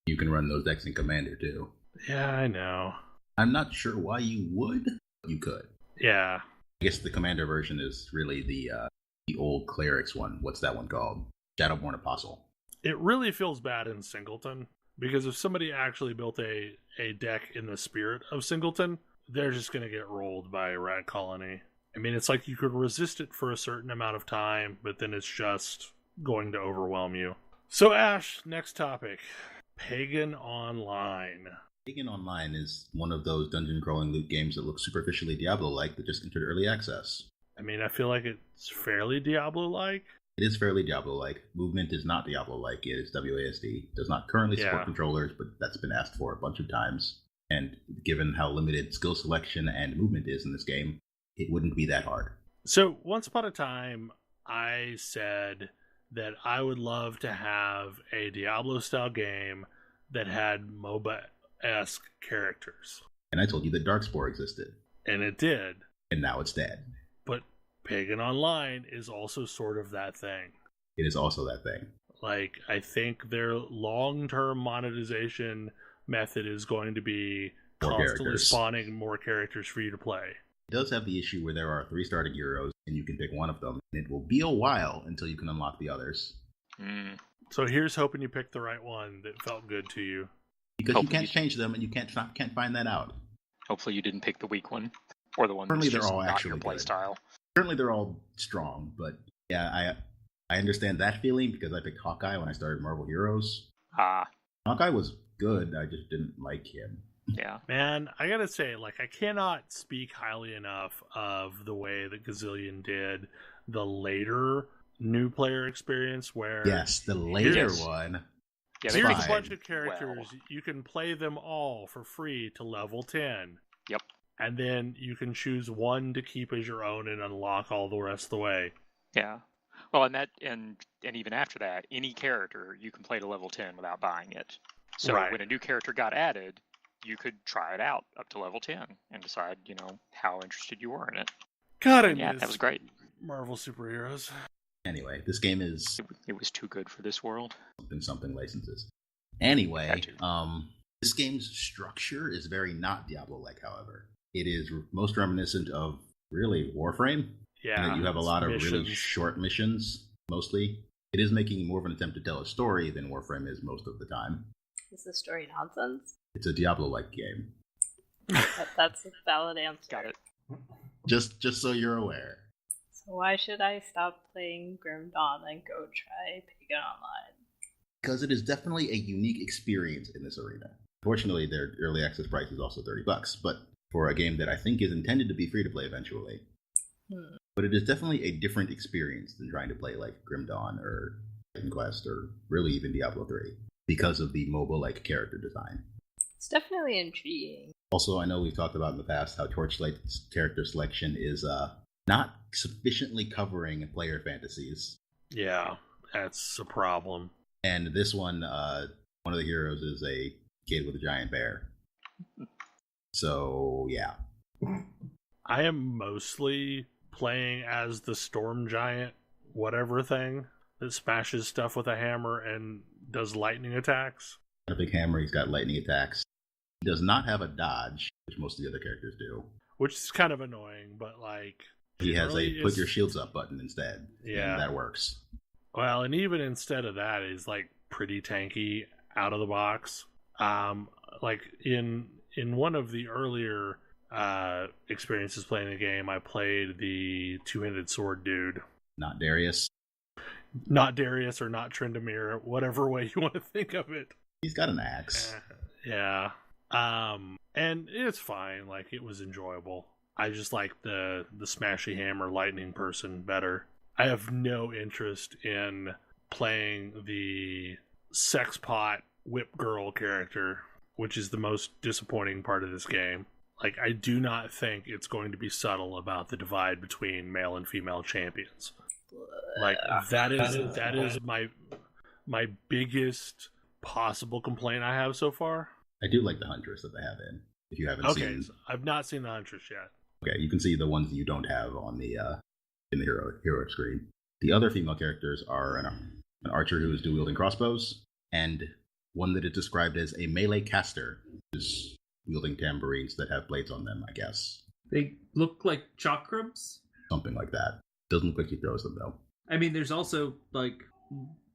you can run those decks in Commander too. Yeah, I know. I'm not sure why you would, but you could. Yeah. I guess the Commander version is really the old Clerics one. What's that one called? Shadowborn Apostle. It really feels bad in Singleton, because if somebody actually built a deck in the spirit of Singleton, they're just going to get rolled by a Rat Colony. I mean, it's like you could resist it for a certain amount of time, but then it's just going to overwhelm you. So, Ash, next topic. Pagan Online. Pagan Online is one of those dungeon crawling loot games that looks superficially Diablo-like that just entered early access. I mean, I feel like it's fairly Diablo-like. It is fairly Diablo-like. Movement is not Diablo-like. It is WASD. Does not currently support controllers, but that's been asked for a bunch of times. And given how limited skill selection and movement is in this game, it wouldn't be that hard. So, once upon a time, I said that I would love to have a Diablo-style game that had MOBA-esque characters. And I told you that Darkspore existed. And it did. And now it's dead. But Pagan Online is also sort of that thing. It is also that thing. Like, I think their long-term monetization method is going to be constantly spawning more characters for you to play. It does have the issue where there are 3 starting heroes, and you can pick one of them, and it will be a while until you can unlock the others. So here's hoping you picked the right one that felt good to you. Because you can't change them, and you can't find that out. Hopefully you didn't pick the weak one, or the one Currently that's just they're all not actually your play good. style. Currently they're all strong, but yeah, I understand that feeling because I picked Hawkeye when I started Marvel Heroes. Hawkeye was good, I just didn't like him. Yeah. Man, I gotta say, like, I cannot speak highly enough of the way that Gazillion did the later new player experience where... Yes, the later one. Yeah, here's a bunch of characters. You can play them all for free to level 10. Yep. And then you can choose one to keep as your own and unlock all the rest of the way. Yeah. Well, and even after that, any character you can play to level 10 without buying it. So when a new character got added, you could try it out up to level 10 and decide, how interested you were in it. God, that was great. Marvel superheroes. Anyway, this game is... It was too good for this world. Something licenses. Anyway, this game's structure is very not Diablo-like, however. It is most reminiscent of, really, Warframe. Yeah. You have a lot of really short missions, mostly. It is making more of an attempt to tell a story than Warframe is most of the time. Is the story nonsense? It's a Diablo-like game. That's a valid answer. Got it. Just so you're aware. So why should I stop playing Grim Dawn and go try Pagan Online? Because it is definitely a unique experience in this arena. Fortunately, their early access price is also $30, but for a game that I think is intended to be free to play eventually. But it is definitely a different experience than trying to play like Grim Dawn or Titan Quest or really even Diablo 3 because of the mobile-like character design. It's definitely intriguing. Also, I know we've talked about in the past how Torchlight's character selection is not sufficiently covering player fantasies. Yeah, that's a problem. And this one of the heroes is a kid with a giant bear. So, yeah. I am mostly playing as the storm giant whatever thing that smashes stuff with a hammer and does lightning attacks. A big hammer, he's got lightning attacks. He does not have a dodge, which most of the other characters do. Which is kind of annoying, but like... He has a put your shields up button instead. Yeah. And that works. Well, and even instead of that, he's like pretty tanky out of the box. Like in one of the earlier experiences playing the game, I played the two-handed sword dude. Not Darius. Not Darius or not Tryndamere, whatever way you want to think of it. He's got an axe. Yeah. And it's fine. Like, it was enjoyable. I just like the smashy hammer lightning person better. I have no interest in playing the sex pot whip girl character, which is the most disappointing part of this game. Like, I do not think it's going to be subtle about the divide between male and female champions. Like, that is my biggest possible complaint I have so far. I do like the Huntress that they have in. If you haven't seen. Okay, so I've not seen the Huntress yet. Okay, you can see the ones that you don't have on the in the hero screen. The other female characters are an archer who is dual-wielding crossbows, and one that is described as a melee caster, who's wielding tambourines that have blades on them, I guess. They look like chakrams? Something like that. Doesn't look like he throws them, though. I mean, there's also, like,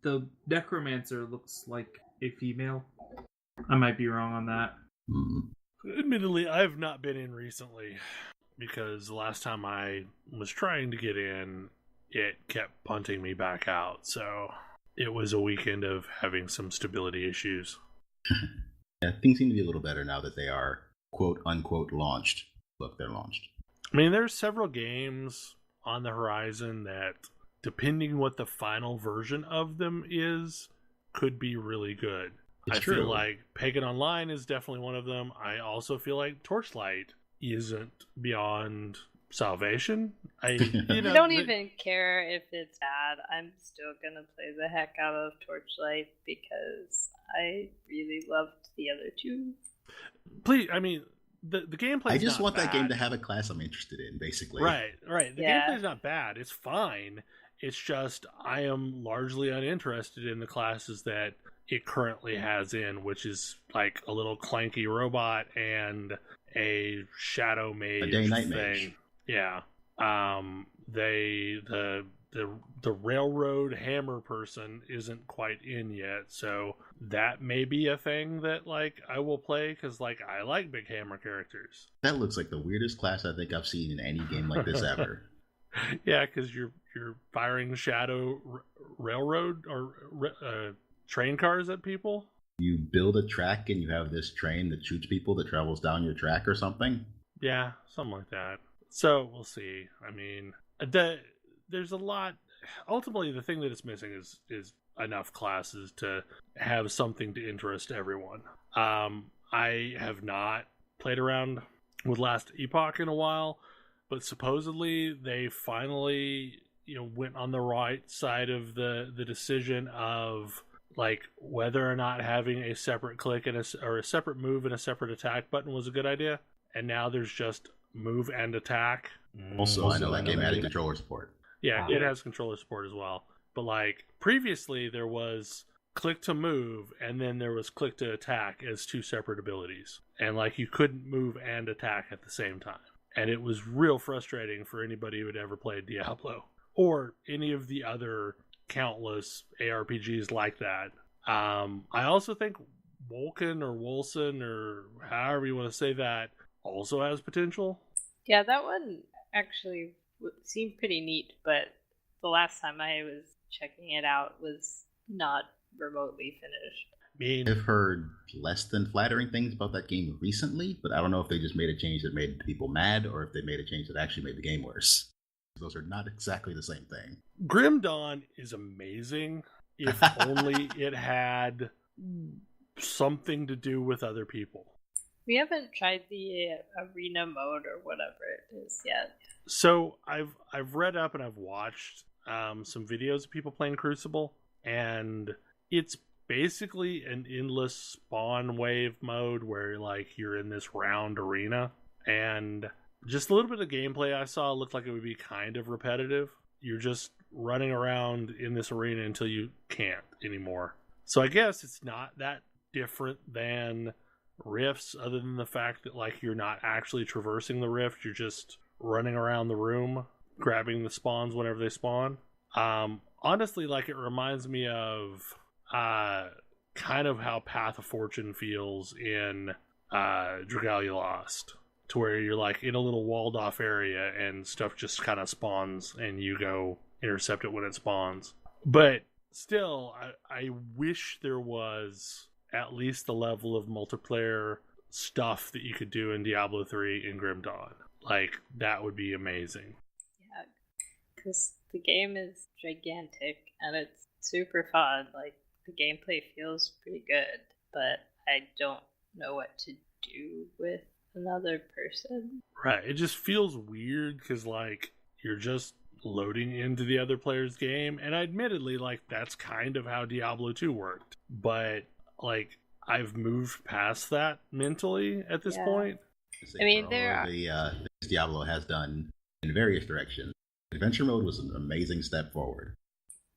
the necromancer looks like a female. I might be wrong on that. Admittedly, I have not been in recently, because the last time I was trying to get in, it kept punting me back out, so it was a weekend of having some stability issues. Yeah, things seem to be a little better now that they are quote-unquote launched. Look, they're launched. I mean, there's several games on the horizon that, depending what the final version of them is, could be really good. I feel like Pagan Online is definitely one of them. I also feel like Torchlight isn't beyond Salvation. I don't even care if it's bad. I'm still gonna play the heck out of Torchlight because I really loved the other two. Please, I mean, the gameplay. I just not want bad. that game to have a class I'm interested in, basically. Right. The gameplay's not bad. It's fine. It's just I am largely uninterested in the classes that it currently has in, which is like a little clanky robot and a shadow mage, a day-night thing. mage. Yeah. The railroad hammer person isn't quite in yet, so that may be a thing that like I will play because like I like big hammer characters. That looks like the weirdest class I think I've seen in any game like this ever. Yeah, because you're firing shadow railroad or train cars at people. You build a track and you have this train that shoots people that travels down your track or something. Yeah, something like that. So we'll see. I mean, there's a lot. Ultimately, the thing that it's missing is enough classes to have something to interest everyone. I have not played around with Last Epoch in a while, but supposedly they finally went on the right side of the decision of like whether or not having a separate click and a separate move and a separate attack button was a good idea. And now there's just move and attack. Also, I know that game added controller support. Yeah, it has controller support as well. But like previously there was click to move and then there was click to attack as two separate abilities. And like you couldn't move and attack at the same time. And it was real frustrating for anybody who had ever played Diablo or any of the other countless ARPGs like that. I also think Wolcen or Wolcen or however you want to say that also has potential. Yeah, that one actually seemed pretty neat, but the last time I was checking it out was not remotely finished. I've heard less than flattering things about that game recently, but I don't know if they just made a change that made people mad or if they made a change that actually made the game worse. Those are not exactly the same thing. Grim Dawn is amazing if only it had something to do with other people. We haven't tried the arena mode or whatever it is yet. So I've read up and I've watched some videos of people playing Crucible, and it's basically an endless spawn wave mode where like you're in this round arena, and just a little bit of gameplay I saw looked like it would be kind of repetitive. You're just running around in this arena until you can't anymore. So I guess it's not that different than rifts, other than the fact that like you're not actually traversing the rift, you're just running around the room grabbing the spawns whenever they spawn. Honestly, like it reminds me of kind of how Path of Fortune feels in Dragalia Lost, to where you're like in a little walled off area and stuff just kind of spawns and you go intercept it when it spawns. But still, I wish there was at least the level of multiplayer stuff that you could do in Diablo 3 in Grim Dawn. Like, that would be amazing. Yeah, because the game is gigantic and it's super fun. Like, the gameplay feels pretty good, but I don't know what to do with another person. Right, it just feels weird because, like, you're just loading into the other player's game, and admittedly, like, that's kind of how Diablo 2 worked. But, like, I've moved past that mentally at this point. I mean, there are the things Diablo has done in various directions. Adventure mode was an amazing step forward.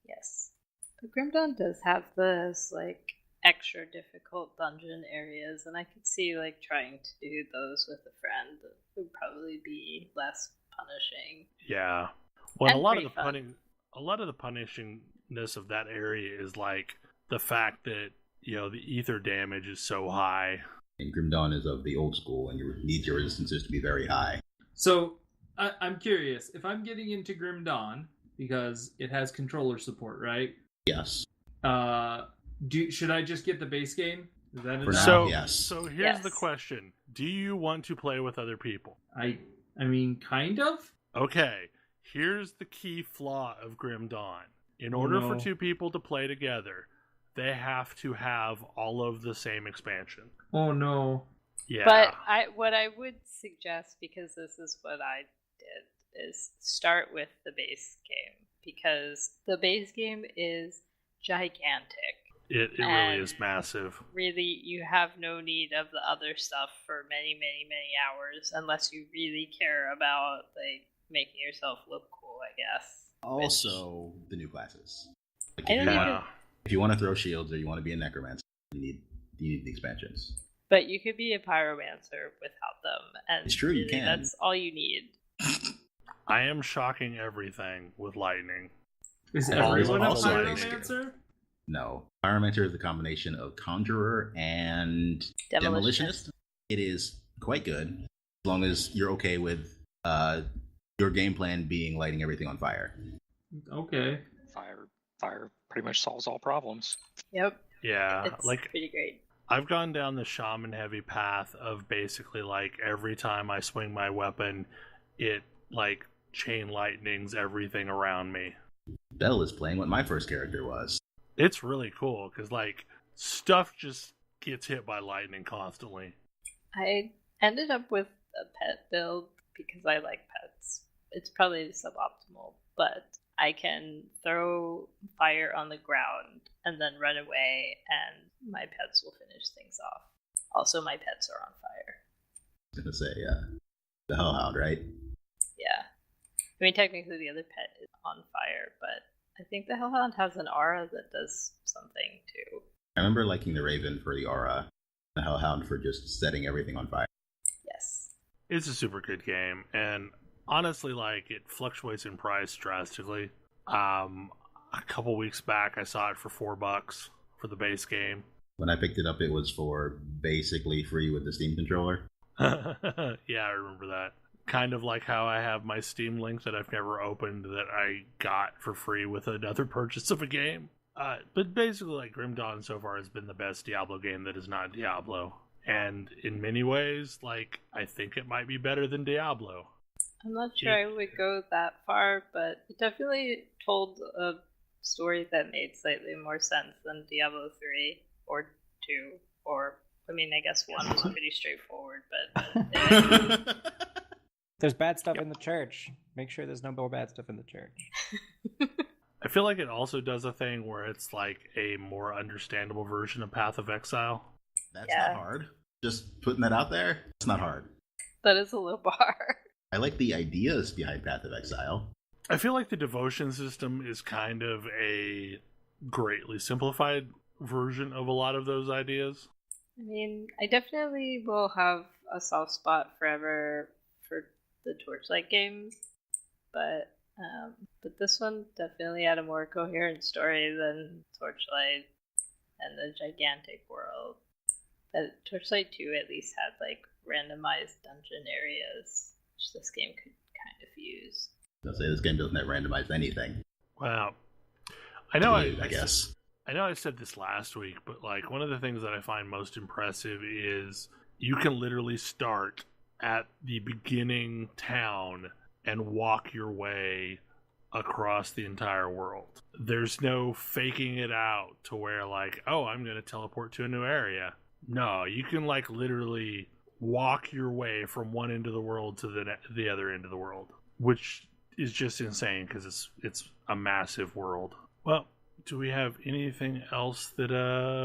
Yes, but Grim Dawn does have those like extra difficult dungeon areas, and I could see like trying to do those with a friend would probably be less punishing. Yeah, well, and a lot of the punishingness of that area is like the fact that the ether damage is so high. And Grim Dawn is of the old school, and you need your resistances to be very high. So, I'm curious, if I'm getting into Grim Dawn, because it has controller support, right? Yes. Should I just get the base game? Is that For enough? now, yes. So here's the question. Do you want to play with other people? I mean, kind of? Okay, here's the key flaw of Grim Dawn. In order for two people to play together, they have to have all of the same expansion. Oh no. Yeah. But what I would suggest, because this is what I did is start with the base game, because the base game is gigantic. It really is massive. Really, you have no need of the other stuff for many, many, many hours unless you really care about like making yourself look cool, I guess. Also, the new classes. Like if you want to throw shields or you want to be a necromancer, you need the expansions. But you could be a pyromancer without them, and it's true, you can. That's all you need. I am shocking everything with lightning. Is everyone a also pyromancer? No. Pyromancer is the combination of Conjurer and Demolitionist. It is quite good, as long as you're okay with your game plan being lighting everything on fire. Okay. Fire pretty much solves all problems. Yep. Yeah, it's pretty great. I've gone down the shaman heavy path of basically like every time I swing my weapon, it like chain lightnings everything around me. Bell is playing what my first character was. It's really cool because like stuff just gets hit by lightning constantly. I ended up with a pet build because I like pets. It's probably suboptimal, but I can throw fire on the ground and then run away, and my pets will finish things off. Also, my pets are on fire. I was going to say, the Hellhound, right? Yeah. I mean, technically the other pet is on fire, but I think the Hellhound has an aura that does something too. I remember liking the Raven for the aura, the Hellhound for just setting everything on fire. Yes. It's a super good game, and honestly, like, it fluctuates in price drastically. A couple weeks back, I saw it for $4 for the base game. When I picked it up, it was for basically free with the Steam controller. Yeah, I remember that. Kind of like how I have my Steam Link that I've never opened that I got for free with another purchase of a game. But basically, like, Grim Dawn so far has been the best Diablo game that is not Diablo. And in many ways, like, I think it might be better than Diablo. I'm not sure I would go that far, but it definitely told a story that made slightly more sense than Diablo 3 or 2, or, I mean, I guess 1 was pretty straightforward, but... There's bad stuff in the church. Make sure there's no more bad stuff in the church. I feel like it also does a thing where it's like a more understandable version of Path of Exile. That's not hard. Just putting that out there, it's not hard. That is a low bar. I like the ideas behind Path of Exile. I feel like the devotion system is kind of a greatly simplified version of a lot of those ideas. I mean, I definitely will have a soft spot forever for the Torchlight games, but this one definitely had a more coherent story than Torchlight and the gigantic world. That Torchlight 2 at least had like randomized dungeon areas, which this game could kind of use. I'll say this game doesn't have randomized anything. Wow. I know I guess. I know I said this last week, but like one of the things that I find most impressive is you can literally start at the beginning town and walk your way across the entire world. There's no faking it out to where like, oh, I'm going to teleport to a new area. No, you can like literally walk your way from one end of the world to the other end of the world, which is just insane because it's a massive world. Well, do we have anything else that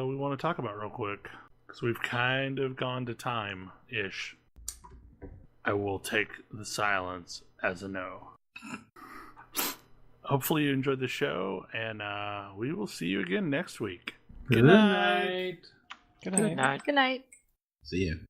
we want to talk about real quick? Because we've kind of gone to time-ish. I will take the silence as a no. Hopefully you enjoyed the show, and we will see you again next week. Good night. Good night. Good night. See you.